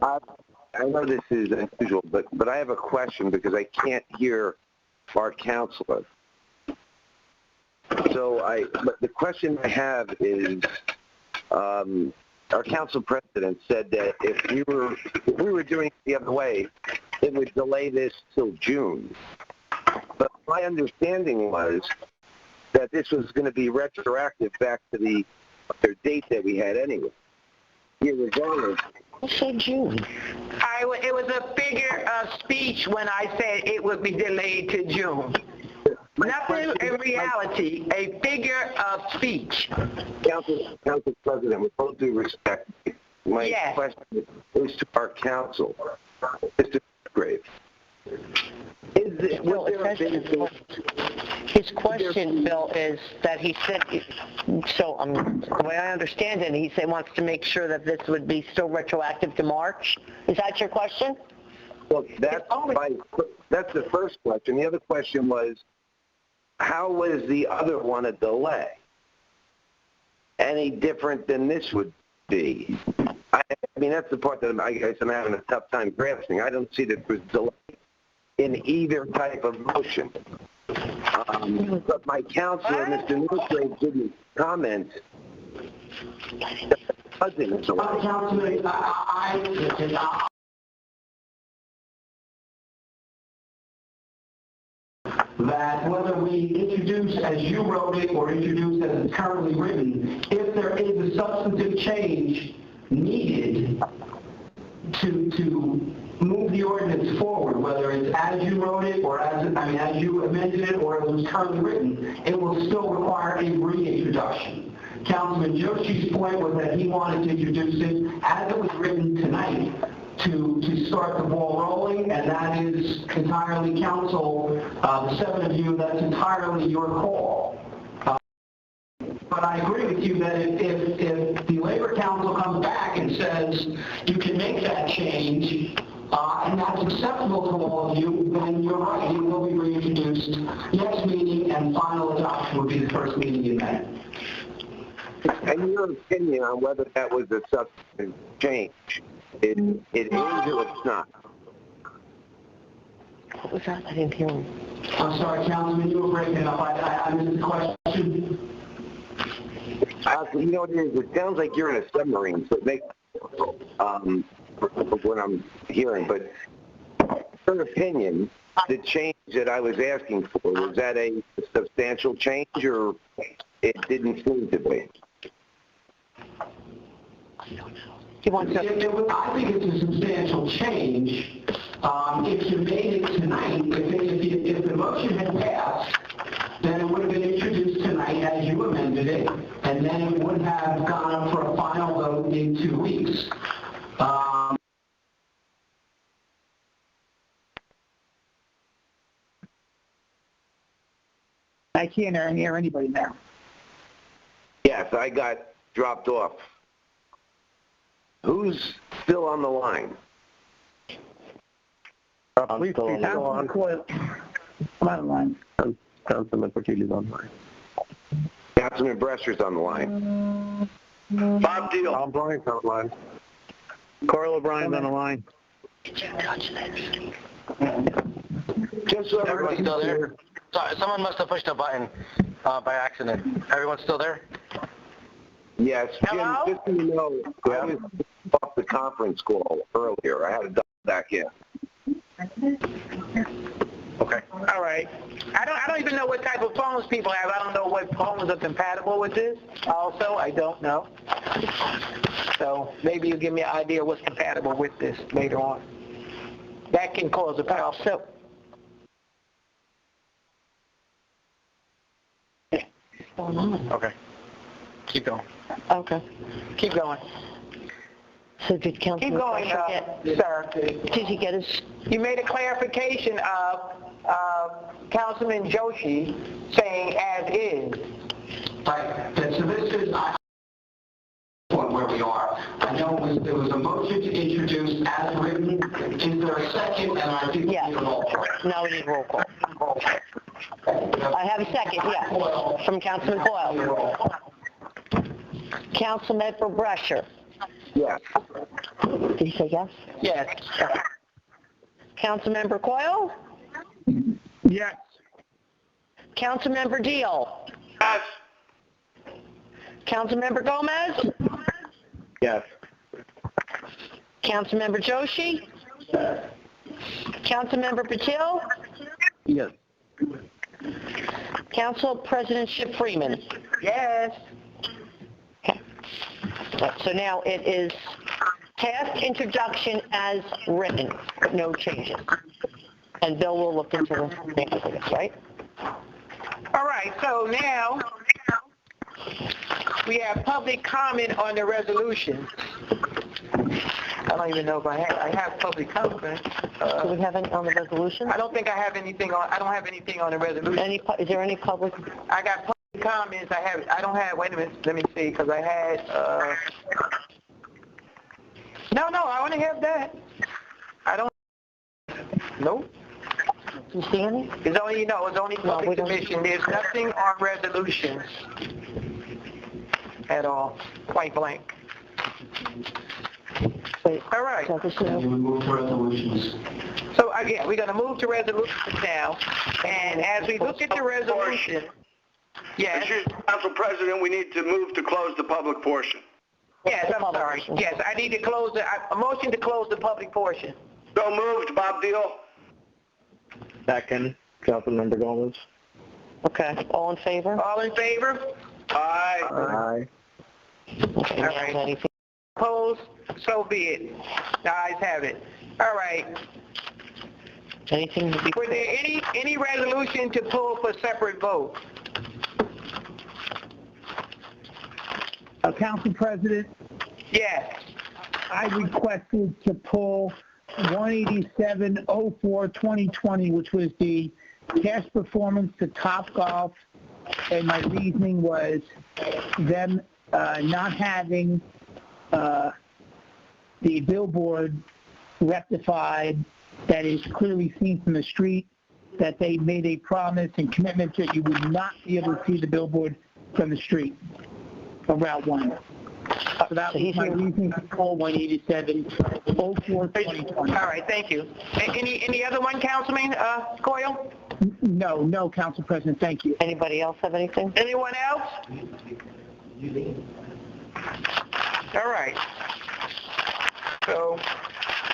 I know this is unusual, but I have a question because I can't hear our counselor. But the question I have is, our council president said that if we were doing it the other way, it would delay this till June. But my understanding was that this was going to be retroactive back to the other date that we had anyway. Irregardless. So June. It was a figure of speech when I said it would be delayed to June. Nothing in reality, a figure of speech. Council President, with all due respect, my question is to our council, Mr. Grave. His question, Bill, is that he said, the way I understand it, he said wants to make sure that this would be still retroactive to March. Is that your question? Well, that's the first question. The other question was, how was the other one a delay? Any different than this would be? I mean, that's the part that I guess I'm having a tough time grasping. I don't see that there was delay in either type of motion. But my counselor, Mr. Newsgrave, didn't comment. Councilman, that whether we introduce as you wrote it or introduce as it's currently written, if there is a substantive change needed to move the ordinance forward, whether it's as you wrote it or as you amended it or as it was currently written, it will still require a reintroduction. Councilman Joshi's point was that he wanted to introduce it as it was written tonight to start the ball rolling, and that is entirely council, the 7 of you, that's entirely your call. But I agree with you that if the Labor Council comes back and says you can make that change, and that's acceptable to all of you, then you're right, it will be reintroduced next meeting, and final adoption will be the first meeting in May. And your opinion on whether that was a substantive change? It is or it's not? What was that? I didn't hear him. I'm sorry, Councilman, you were breaking up. I missed the question. You know what it is? It sounds like you're in a submarine, so it makes what I'm hearing. But your opinion, the change that I was asking for, was that a substantial change, or it didn't seem to be? I think it's a substantial change. If you made it tonight, if the motion had passed, then it would have been introduced tonight as you amended it, and then it would have gone up for a final vote in 2 weeks. I can't hear anybody now. Yes, I got dropped off. Who's still on the line? Please, Councilman Coyle. I'm on the line. Councilman Patil is on the line. Councilman Brescher's on the line. Bob Deal. Tom Bryant's on the line. Carl O'Brien's on the line. Did you touch that? Just so everybody's still there? Sorry, someone must have pushed a button by accident. Everyone's still there? Yes, Jim, Hello? just so you know, I was off the conference call earlier. I had to dial back in. Okay. All right. I don't even know what type of phones people have. I don't know what phones are compatible with this. Also, I don't know. So maybe you give me an idea what's compatible with this later on. That can cause a problem. So, What's going on? Okay. Keep going. Okay. keep going. So did Councilman Keep going, Brescher sir. did he get his... You made a clarification of Councilman Joshi saying as is. Right. So this is where we are. I know there was a motion to introduce as written. Is there a second? And I think we need a roll call. Now we need roll call. I have a second, yes, from Councilman Coyle. Councilmember Brescher. Yes. Did you say yes? Yes. Councilmember Coyle? Yes. Councilmember Deal? Yes. Councilmember Gomez? Yes. Councilmember Joshi? Councilmember Patil? Yes. Council President Ship Freeman? Yes. Okay. So now it is passed introduction as written, no changes. And Bill will look into the changes, I guess, right? All right, so now we have public comment on the resolution. I don't even know if I have public comment. Do we have any on the resolution? I don't think I have anything on, I don't have anything on the resolution. Is there any public? I got public comments, I don't have, wait a minute, let me see, because I had, no, I only have that. I don't, nope. Do you see any? It's only, no, it's only public submission. There's nothing on resolutions at all, point blank. Wait, All right. so this is- And we move to resolutions. So again, we're going to move to resolutions now, and as we look at the resolution, yes, Excuse me, Council President, we need to move to close the public portion. yes, I'm sorry. Yes, I need to close a motion to close the public portion. So moved, Bob Deal. Second, Councilmember Gomez. Okay, all in favor? All in favor? Aye. Aye. Okay, All right. anything- Opposed? So be it. The ayes have it. All right. Anything to be... Were there any resolution to pull for separate vote? Council President, Yes. I requested to pull 187-04-2020, which was the cash performance to Topgolf, and my reasoning was them not having the billboard rectified that is clearly seen from the street, that they made a promise and commitment that you would not be able to see the billboard from the street of Route 1. So that was my reasoning to pull 187-04-2020. All right, thank you. Any other one, Councilman Coyle? No, Council President, thank you. Anybody else have anything? Anyone else? All right. So,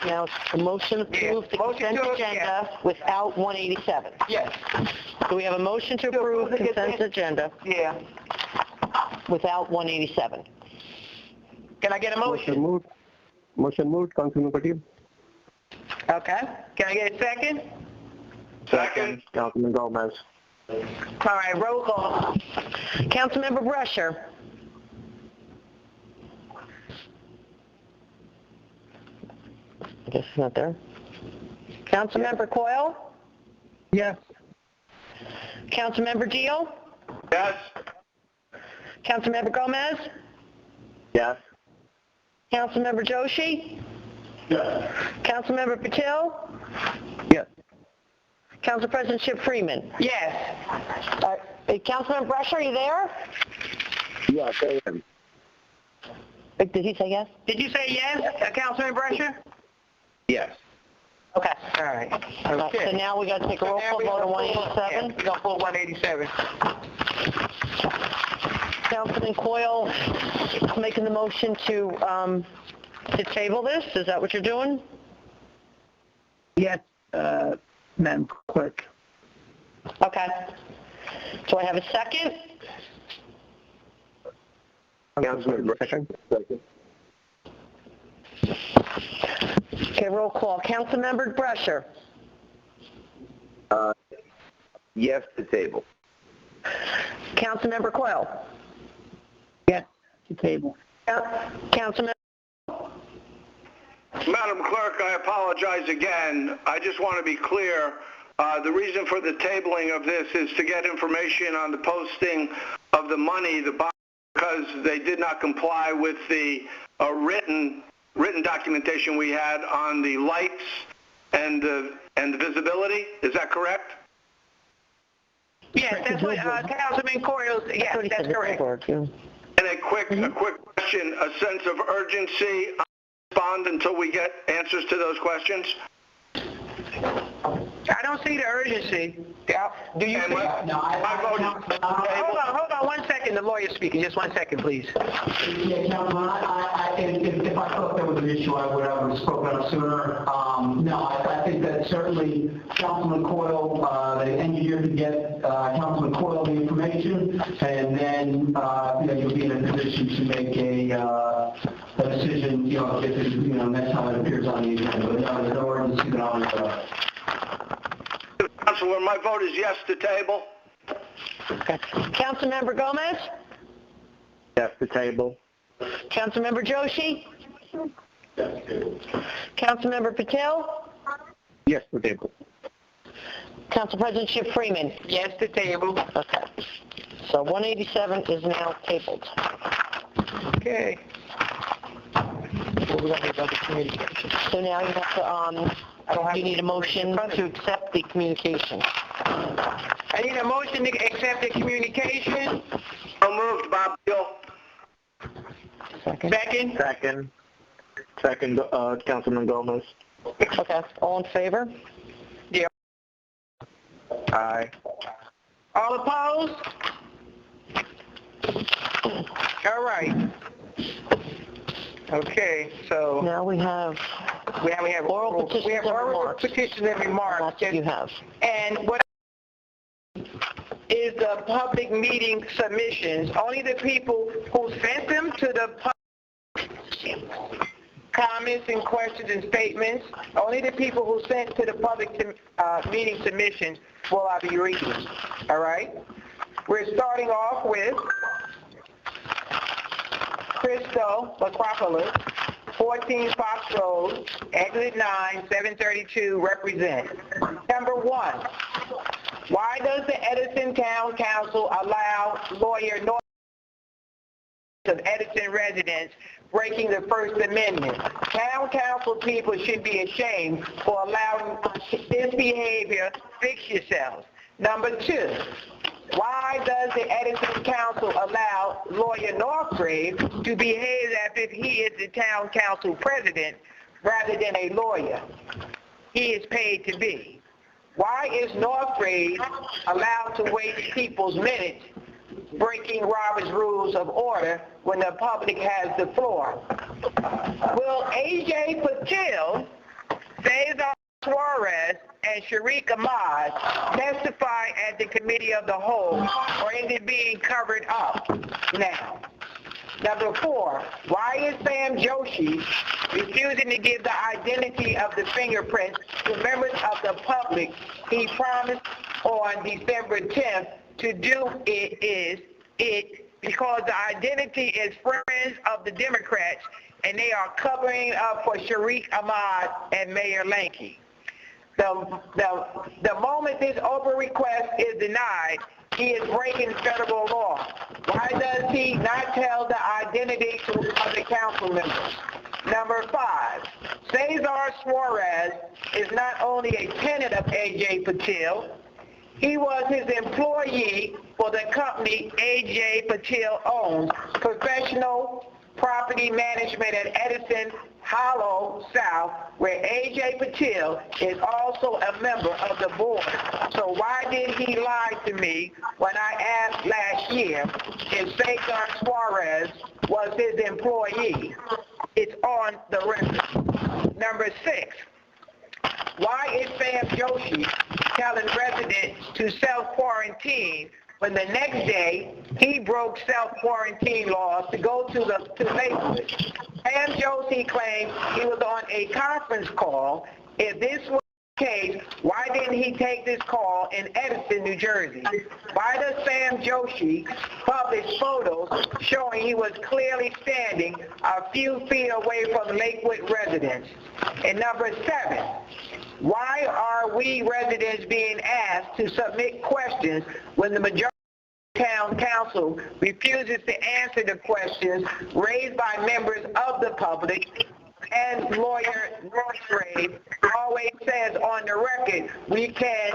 Now, the motion approved the Motion consent to- agenda without 187. yes, Do we have a motion to approve the consent agenda yeah. without 187? Can I get a motion? Motion moved, Councilman Patil. Okay. Can I get a second? Second. Councilman Gomez. All right, roll call. Councilmember Brescher. I guess he's not there. Councilmember Coyle? Yes. Councilmember Deal? Yes. Councilmember Gomez? Yes. Councilmember Joshi? Yes. Councilmember Patil? Yes. Council President Ship Freeman? Yes. Councilmember Brescher, are you there? Yes, I am. Did he say yes? Did you say yes, Councilman Brescher? Yes. Okay. All right. All right, so Okay. now we got to take a roll call vote on 187. We're going to pull 187. Councilman Coyle making the motion to table this. Is that what you're doing? Yes, Madam Clerk. Okay. Do I have a second? Councilman Brescher. Second. Okay, roll call. Councilmember Brescher? Yes to table. Councilmember Coyle? Yes, to table. Councilmember? Madam Clerk, I apologize again. I just want to be clear. The reason for the tabling of this is to get information on the posting of the money, because they did not comply with the written documentation we had on the lights and the visibility. Is that correct? Yes, that's what Councilman Coyle, yes, that's correct. And a quick question, a sense of urgency on respond until we get answers to those questions? I don't see the urgency. Do you see? Hold on 1 second. The lawyer's speaking. Just 1 second, please. Yeah, Councilman, if I thought there was an issue, I would have spoken up sooner. No, I think that certainly Councilman Coyle, the engineer could get Councilman Coyle the information, and then you'll be in a position to make a decision, if it, next time it appears on the agenda. But no, there's no urgency that I'm aware of. Councilor, my vote is yes to table. Okay. Councilmember Gomez? Yes, to table. Councilmember Joshi? Yes, table. Councilmember Patel? Yes, to table. Council President Chip Freeman? Yes to table. Okay. So 187 is now tabled. Okay. What we gonna do about the communication? So now you have to, you need a motion to accept the communication. I need a motion to accept the communication. So moved, Bob Hill. Second. Second, Councilman Gomez. Okay. All in favor? Yeah. Aye. All opposed? All right. Okay, so Now we have we have oral petitions we have and oral remarks. petitions and remarks. That's what you have. And what is the public meeting submissions? Only the people who sent them to the public, comments and questions and statements, only the people who sent to the public meeting submissions will I be reading. All right? We're starting off with Christo Lacropolis, 14 Fox Road, Exit 9, 732, represent. Number 1, why does the Edison Town Council allow lawyer North of Edison residents breaking the First Amendment? Town council people should be ashamed for allowing this behavior. Fix yourselves. Number 2, why does the Edison Council allow lawyer Northgrave to behave as if he is the town council president rather than a lawyer he is paid to be? Why is Northgrave allowed to waste people's minutes breaking Robert's Rules of Order when the public has the floor? Will A.J. Patel, Cesar Suarez, and Sharik Ahmad testify at the Committee of the Whole, or is it being covered up now? Number 4, why is Sam Joshi refusing to give the identity of the fingerprints to members of the public he promised on December 10th to do because the identity is Friends of the Democrats and they are covering up for Sharik Ahmad and Mayor Lanke. The moment this open request is denied, he is breaking federal law. Why does he not tell the identity of the council members? Number 5, Cesar Suarez is not only a tenant of A.J. Patel, he was his employee for the company A.J. Patel owns, Professional Property Management at Edison Hollow South, where A.J. Patel is also a member of the board. So why did he lie to me when I asked last year if Cesar Suarez was his employee? It's on the record. Number 6, why is Sam Joshi telling residents to self-quarantine when the next day he broke self-quarantine laws to go to Lakewood? Sam Joshi claims he was on a conference call. If this was the case, why didn't he take this call in Edison, New Jersey? Why does Sam Joshi publish photos showing he was clearly standing a few feet away from Lakewood residents? And number 7, why are we residents being asked to submit questions when the majority of the town council refuses to answer the questions raised by members of the public, and lawyer Northgrave always says on the record, we can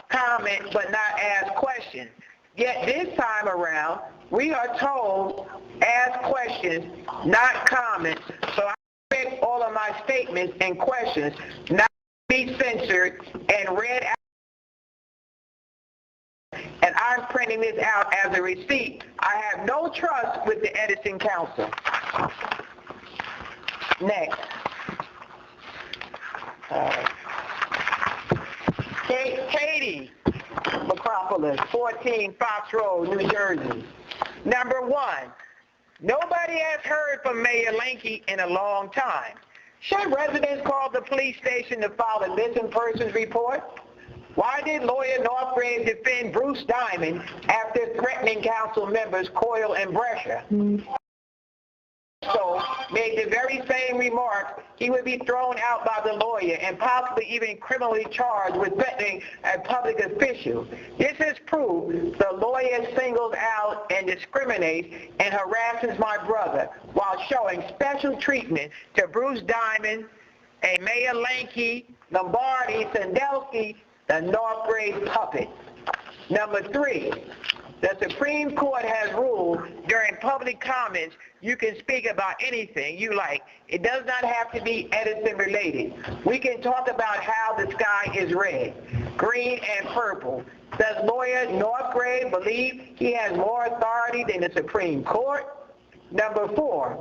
comment but not ask questions? Yet this time around, We are told, ask questions, not comments. So I expect all of my statements and questions not to be censored and read out. And I'm printing this out as a receipt. I have no trust with the Edison Council. Next. Katie Macropolis, 14 Fox Road, New Jersey. Number one, nobody has heard from Mayor Lanky in a long time. Should residents call the police station to file a missing persons report? Why did lawyer Northgrave defend Bruce Diamond after threatening council members Coyle and Brescia? So made the very same remark, he would be thrown out by the lawyer and possibly even criminally charged with threatening a public official. This is proof the lawyer singles out and discriminates and harasses my brother while showing special treatment to Bruce Diamond, a Mayor Lanky, Lombardi, Sandelsky, the Northgrave puppet. Number three, the Supreme Court has ruled during public comments you can speak about anything you like. It does not have to be Edison related. We can talk about how the sky is red, green, and purple. Does lawyer Northgrave believe he has more authority than the Supreme Court? Number four,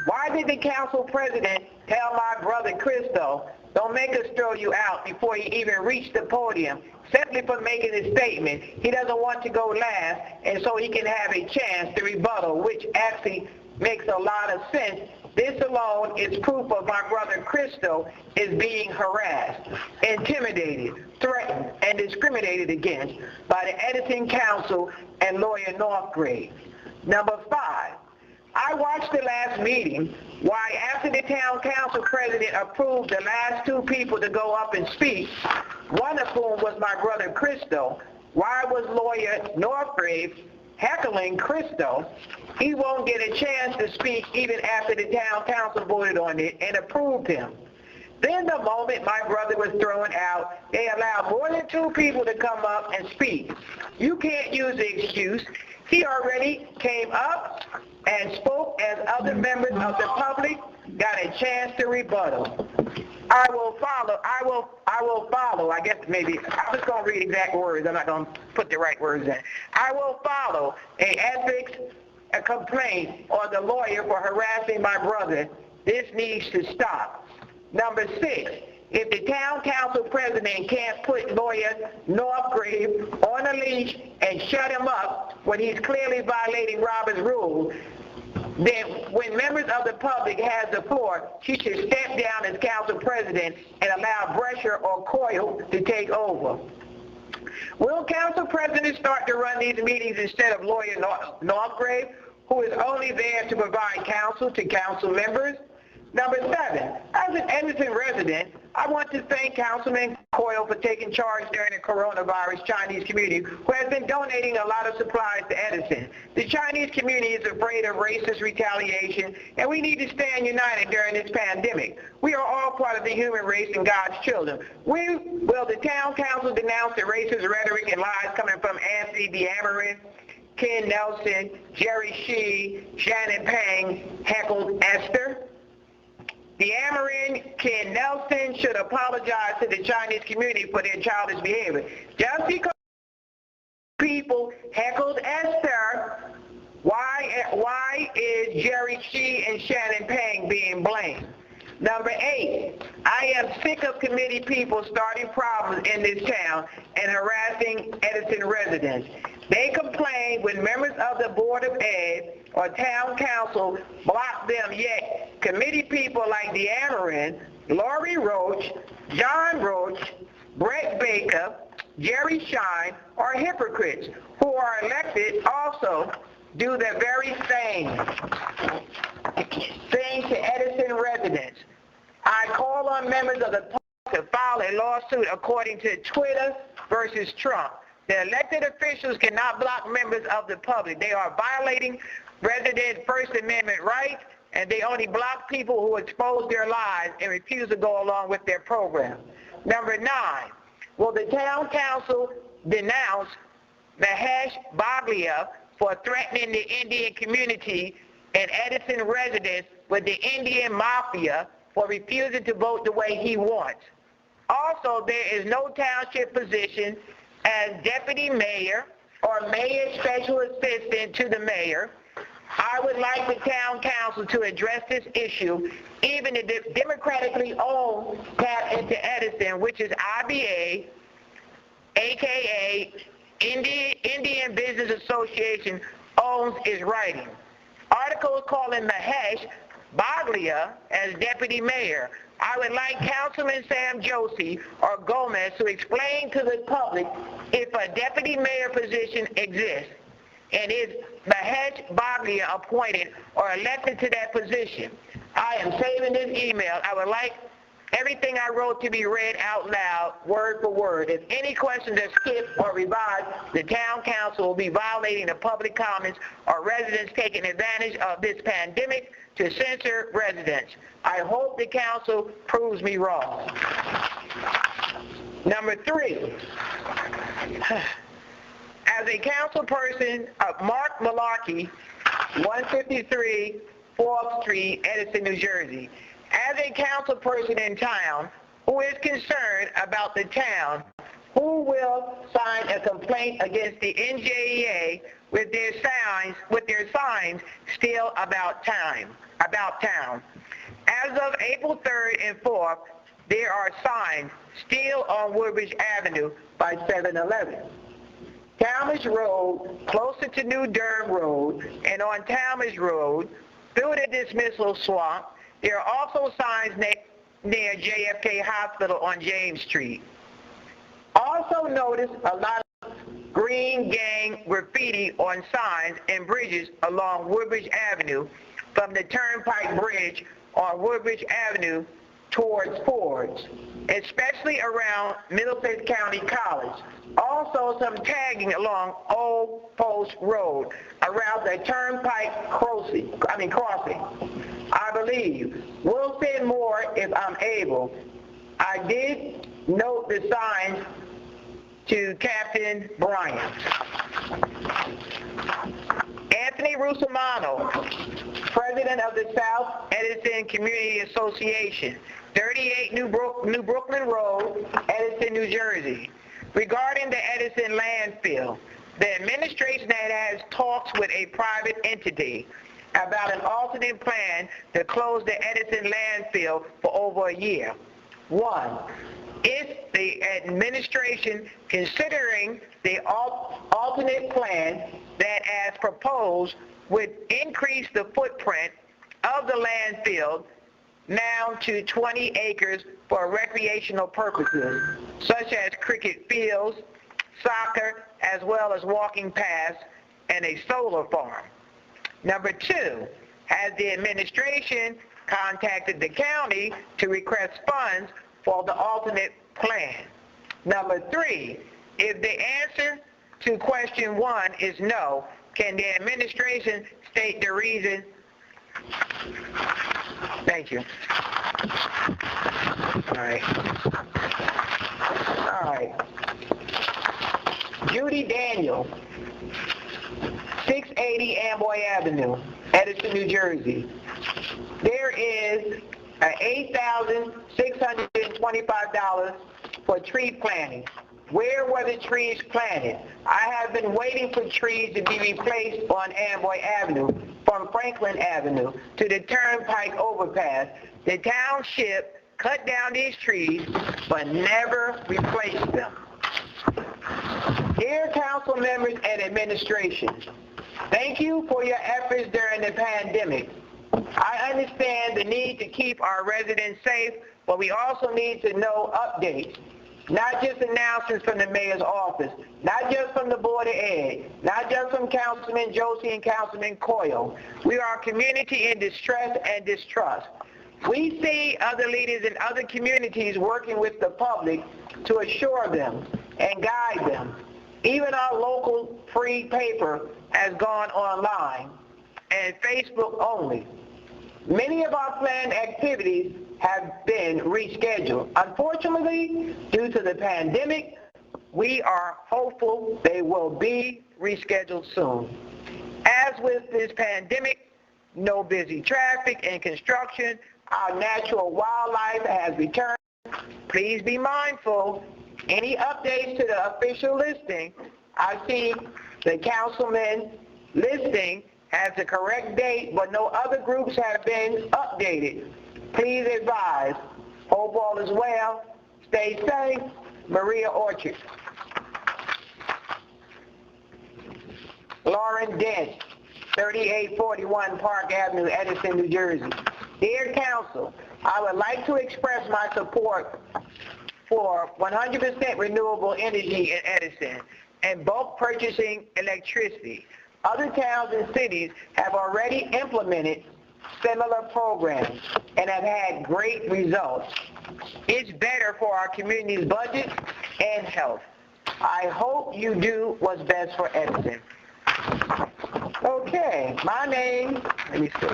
why did the council president tell my brother Christo, don't make us throw you out before he even reached the podium, simply for making a statement? He doesn't want to go last, and so he can have a chance to rebuttal, which actually makes a lot of sense. This alone is proof of my brother Christo is being harassed, intimidated, threatened, and discriminated against by the Edison Council and lawyer Northgrave. Number five, I watched the last meeting why after the town council president approved the last two people to go up and speak, one of whom was my brother Christo, why was lawyer Northgrave heckling Christo? He won't get a chance to speak even after the town council voted on it and approved him. Then the moment my brother was thrown out, they allowed more than two people to come up and speak. You can't use the excuse. He already came up and spoke as other members of the public got a chance to rebuttal. I will follow, I guess maybe, I'm just going to read exact words, I'm not going to put the right words in. I will follow a complaint on the lawyer for harassing my brother. This needs to stop. Number six, if the town council president can't put lawyer Northgrave on a leash and shut him up when he's clearly violating Robert's rules, then when members of the public has the floor, she should step down as council president and allow Brescia or Coyle to take over. Will council president start to run these meetings instead of lawyer Northgrave, who is only there to provide counsel to council members? Number seven, as an Edison resident, I want to thank Councilman Coyle for taking charge during the coronavirus Chinese community, who has been donating a lot of supplies to Edison. The Chinese community is afraid of racist retaliation, and we need to stand united during this pandemic. We are all part of the human race and God's children. Will the town council denounce the racist rhetoric and lies coming from Anthony DeAmarin, Ken Nelson, Jerry Shee, Shannon Pang, heckled Esther? DeAmarin, Ken Nelson should apologize to the Chinese community for their childish behavior. Just because people heckled Esther, why is Jerry Shee and Shannon Pang being blamed? Number eight, I am sick of committee people starting problems in this town and harassing Edison residents. They complain when members of the Board of Ed or Town Council block them, yet committee people like DeAmarin, Laurie Roach, John Roach, Brett Baker, Jerry Shine are hypocrites who are elected also do the very same thing to Edison residents. I call on members of the public to file a lawsuit according to Twitter versus Trump. The elected officials cannot block members of the public. They are violating resident First Amendment rights, and they only block people who expose their lives and refuse to go along with their program. Number nine, will the town council denounce Mahesh Bhatia for threatening the Indian community and Edison residents with the Indian mafia for refusing to vote the way he wants. Also, there is no township position as deputy mayor or mayor special assistant to the mayor. I would like the town council to address this issue. Even the democratically owned tap into Edison, which is IBA, aka Indian Business Association, owns is writing. Articles calling Mahesh Baglia as deputy mayor. I would like Councilman Sam Josie or Gomez to explain to the public if a deputy mayor position exists, and is Mahesh Baglia appointed or elected to that position. I am saving this email. I would like everything I wrote to be read out loud, word for word. If any questions are skipped or revised, the town council will be violating the public comments or residents taking advantage of this pandemic to censor residents. I hope the council proves me wrong. Number 3, as a council person of Mark Malarkey, 153 4th Street, Edison, New Jersey, as a council person in town who is concerned about the town, who will sign a complaint against the NJEA with their signs still about town. As of April 3rd and 4th, there are signs still on Woodbridge Avenue by 7-Eleven. Talmadge Road, closer to New Durham Road, and on Talmadge Road, through the dismissal swamp, there are also signs near JFK Hospital on James Street. Also notice a lot of green gang graffiti on signs and bridges along Woodbridge Avenue from the Turnpike Bridge on Woodbridge Avenue towards Ford's, especially around Middlesex County College. Also some tagging along Old Post Road around the Turnpike crossing. I believe. We'll send more if I'm able. I did note the signs to Captain Bryant. Anthony Rusomano, President of the South Edison Community Association, 38 New Brooklyn Road, Edison, New Jersey. Regarding the Edison landfill, the administration has talks with a private entity about an alternate plan to close the Edison landfill for over a year. 1, is the administration considering the alternate plan that, as proposed, would increase the footprint of the landfill now to 20 acres for recreational purposes, such as cricket fields, soccer, as well as walking paths, and a solar farm? Number 2, has the administration contacted the county to request funds for the alternate plan? Number 3, if the answer to question 1 is no, can the administration state the reason? Thank you. All right. Judy Daniel, 680 Amboy Avenue, Edison, New Jersey. There is $8,625 for tree planting. Where were the trees planted? I have been waiting for trees to be replaced on Amboy Avenue from Franklin Avenue to the Turnpike overpass. The township cut down these trees but never replaced them. Dear council members and administration, thank you for your efforts during the pandemic. I understand the need to keep our residents safe, but we also need to know updates, not just announcements from the mayor's office, not just from the Board of Ed, not just from Councilman Josie and Councilman Coyle. We are a community in distress and distrust. We see other leaders in other communities working with the public to assure them and guide them. Even our local free paper has gone online and Facebook only. Many of our planned activities have been rescheduled. Unfortunately, due to the pandemic, we are hopeful they will be rescheduled soon. As with this pandemic, no busy traffic and construction, our natural wildlife has returned. Please be mindful. Any updates to the official listing, I see the councilman listing has the correct date, but no other groups have been updated. Please advise. Hope all is well. Stay safe. Maria Orchard. Lauren Dent, 3841 Park Avenue, Edison, New Jersey. Dear Council, I would like to express my support for 100% renewable energy in Edison and bulk purchasing electricity. Other towns and cities have already implemented similar programs and have had great results. It's better for our community's budget and health. I hope you do what's best for Edison. Okay, my name, let me see.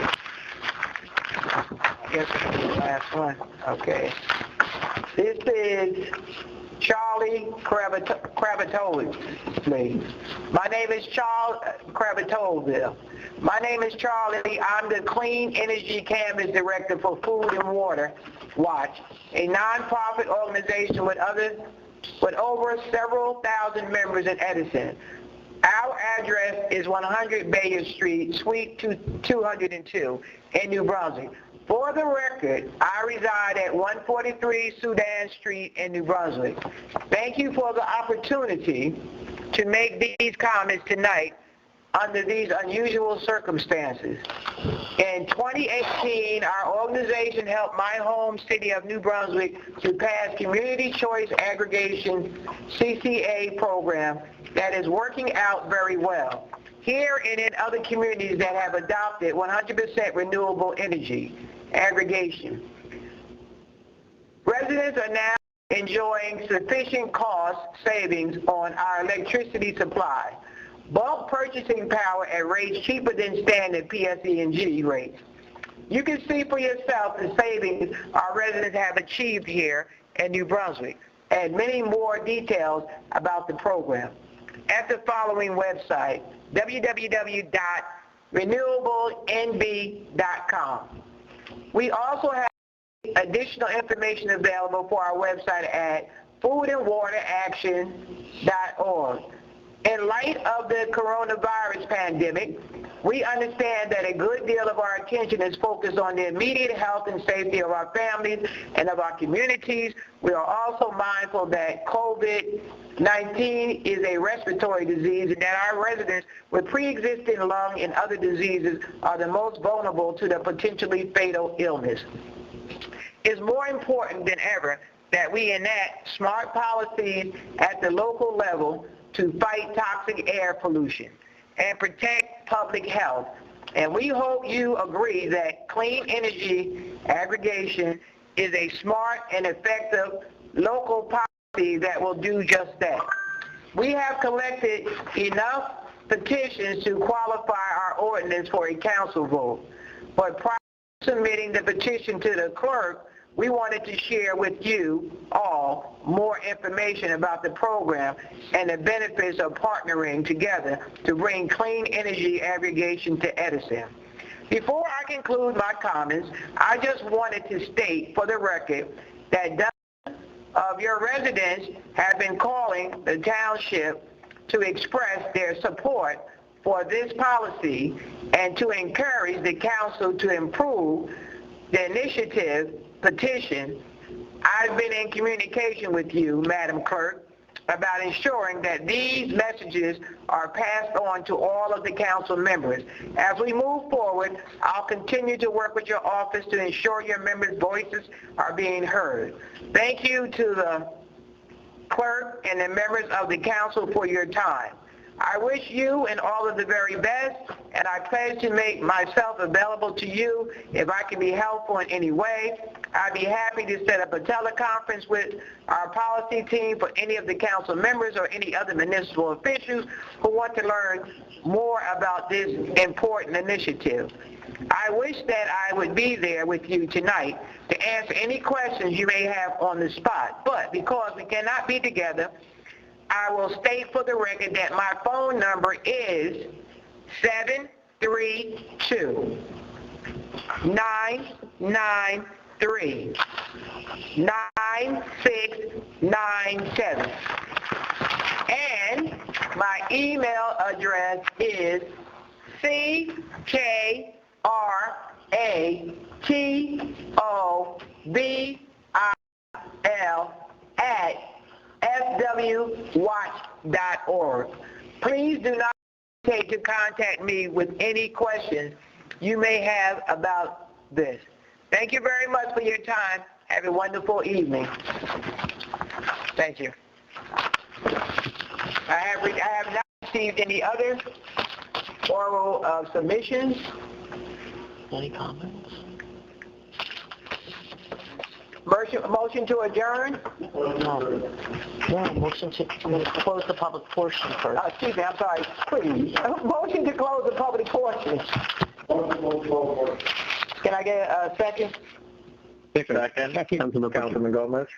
I guess this is the last one. Okay. This is Charlie Kravatoli, please. My name is Charles Kravatolville. My name is Charlie. I'm the Clean Energy Canvas Director for Food and Water Watch, a nonprofit organization with over several thousand members in Edison. Our address is 100 Bayard Street, Suite 202 in New Brunswick. For the record, I reside at 143 Sudan Street in New Brunswick. Thank you for the opportunity to make these comments tonight under these unusual circumstances. In 2018, our organization helped my home city of New Brunswick to pass Community Choice Aggregation CCA program that is working out very well. Here and in other communities that have adopted 100% renewable energy aggregation. Residents are now enjoying sufficient cost savings on our electricity supply. Bulk purchasing power at rates cheaper than standard PSE&G rates. You can see for yourself the savings our residents have achieved here in New Brunswick, and many more details about the program at the following website, www.renewablenb.com. We also have additional information available for our website at foodandwateraction.org. In light of the coronavirus pandemic, we understand that a good deal of our attention is focused on the immediate health and safety of our families and of our communities. We are also mindful that COVID-19 is a respiratory disease and that our residents with pre-existing lung and other diseases are the most vulnerable to the potentially fatal illness. It's more important than ever that we enact smart policies at the local level to fight toxic air pollution and protect public health. And we hope you agree that clean energy aggregation is a smart and effective local policy that will do just that. We have collected enough petitions to qualify our ordinance for a council vote, but prior to submitting the petition to the clerk, we wanted to share with you all more information about the program and the benefits of partnering together to bring clean energy aggregation to Edison. Before I conclude my comments, I just wanted to state for the record that dozens of your residents have been calling the township to express their support for this policy and to encourage the council to improve the initiative petition. I've been in communication with you, Madam Clerk, about ensuring that these messages are passed on to all of the council members. As we move forward, I'll continue to work with your office to ensure your members' voices are being heard. Thank you to the clerk and the members of the council for your time. I wish you and all of the very best, and I pledge to make myself available to you if I can be helpful in any way. I'd be happy to set up a teleconference with our policy team for any of the council members or any other municipal officials who want to learn more about this important initiative. I wish that I would be there with you tonight to answer any questions you may have on the spot, but because we cannot be together, I will state for the record that my phone number is 732 993 9697. And my email address is ckratil@fwwatch.org. Please do not hesitate to contact me with any questions you may have about this. Thank you very much for your time. Have a wonderful evening. Thank you. I have not received any other oral submissions. Any comments? Motion to adjourn? No, motion to close the public portion first. Excuse me, I'm sorry. Please. Motion to close the public portion. Can I get a second? Second. Councilman Gomez.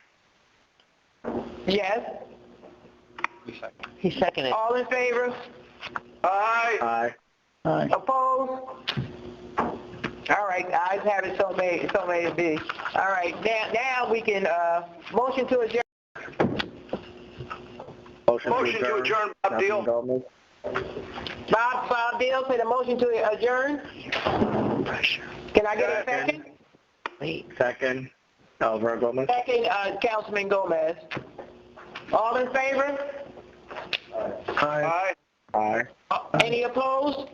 Yes? He seconded. All in favor? Aye. Aye. Opposed? All right, ayes have it, so may it be. All right, now we can, motion to adjourn. Motion to adjourn, Bob Deal. Bob Deal, say the motion to adjourn. Can I get a second? Second. Alvaro Gomez. Second, Councilman Gomez. All in favor? Aye. Aye. Any opposed?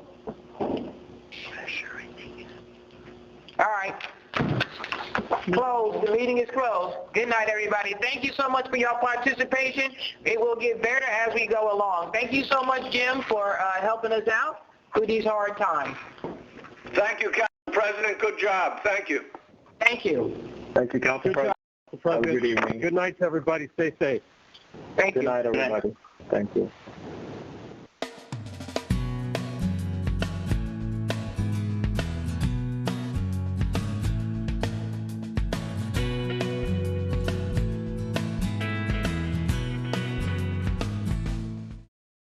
All right. Closed. The meeting is closed. Good night, everybody. Thank you so much for your participation. It will get better as we go along. Thank you so much, Jim, for helping us out through these hard times. Thank you, Council President. Good job. Thank you. Thank you. Thank you, Council President. Have a good evening. Good night to everybody. Stay safe. Thank you. Good night, everybody. Thank you.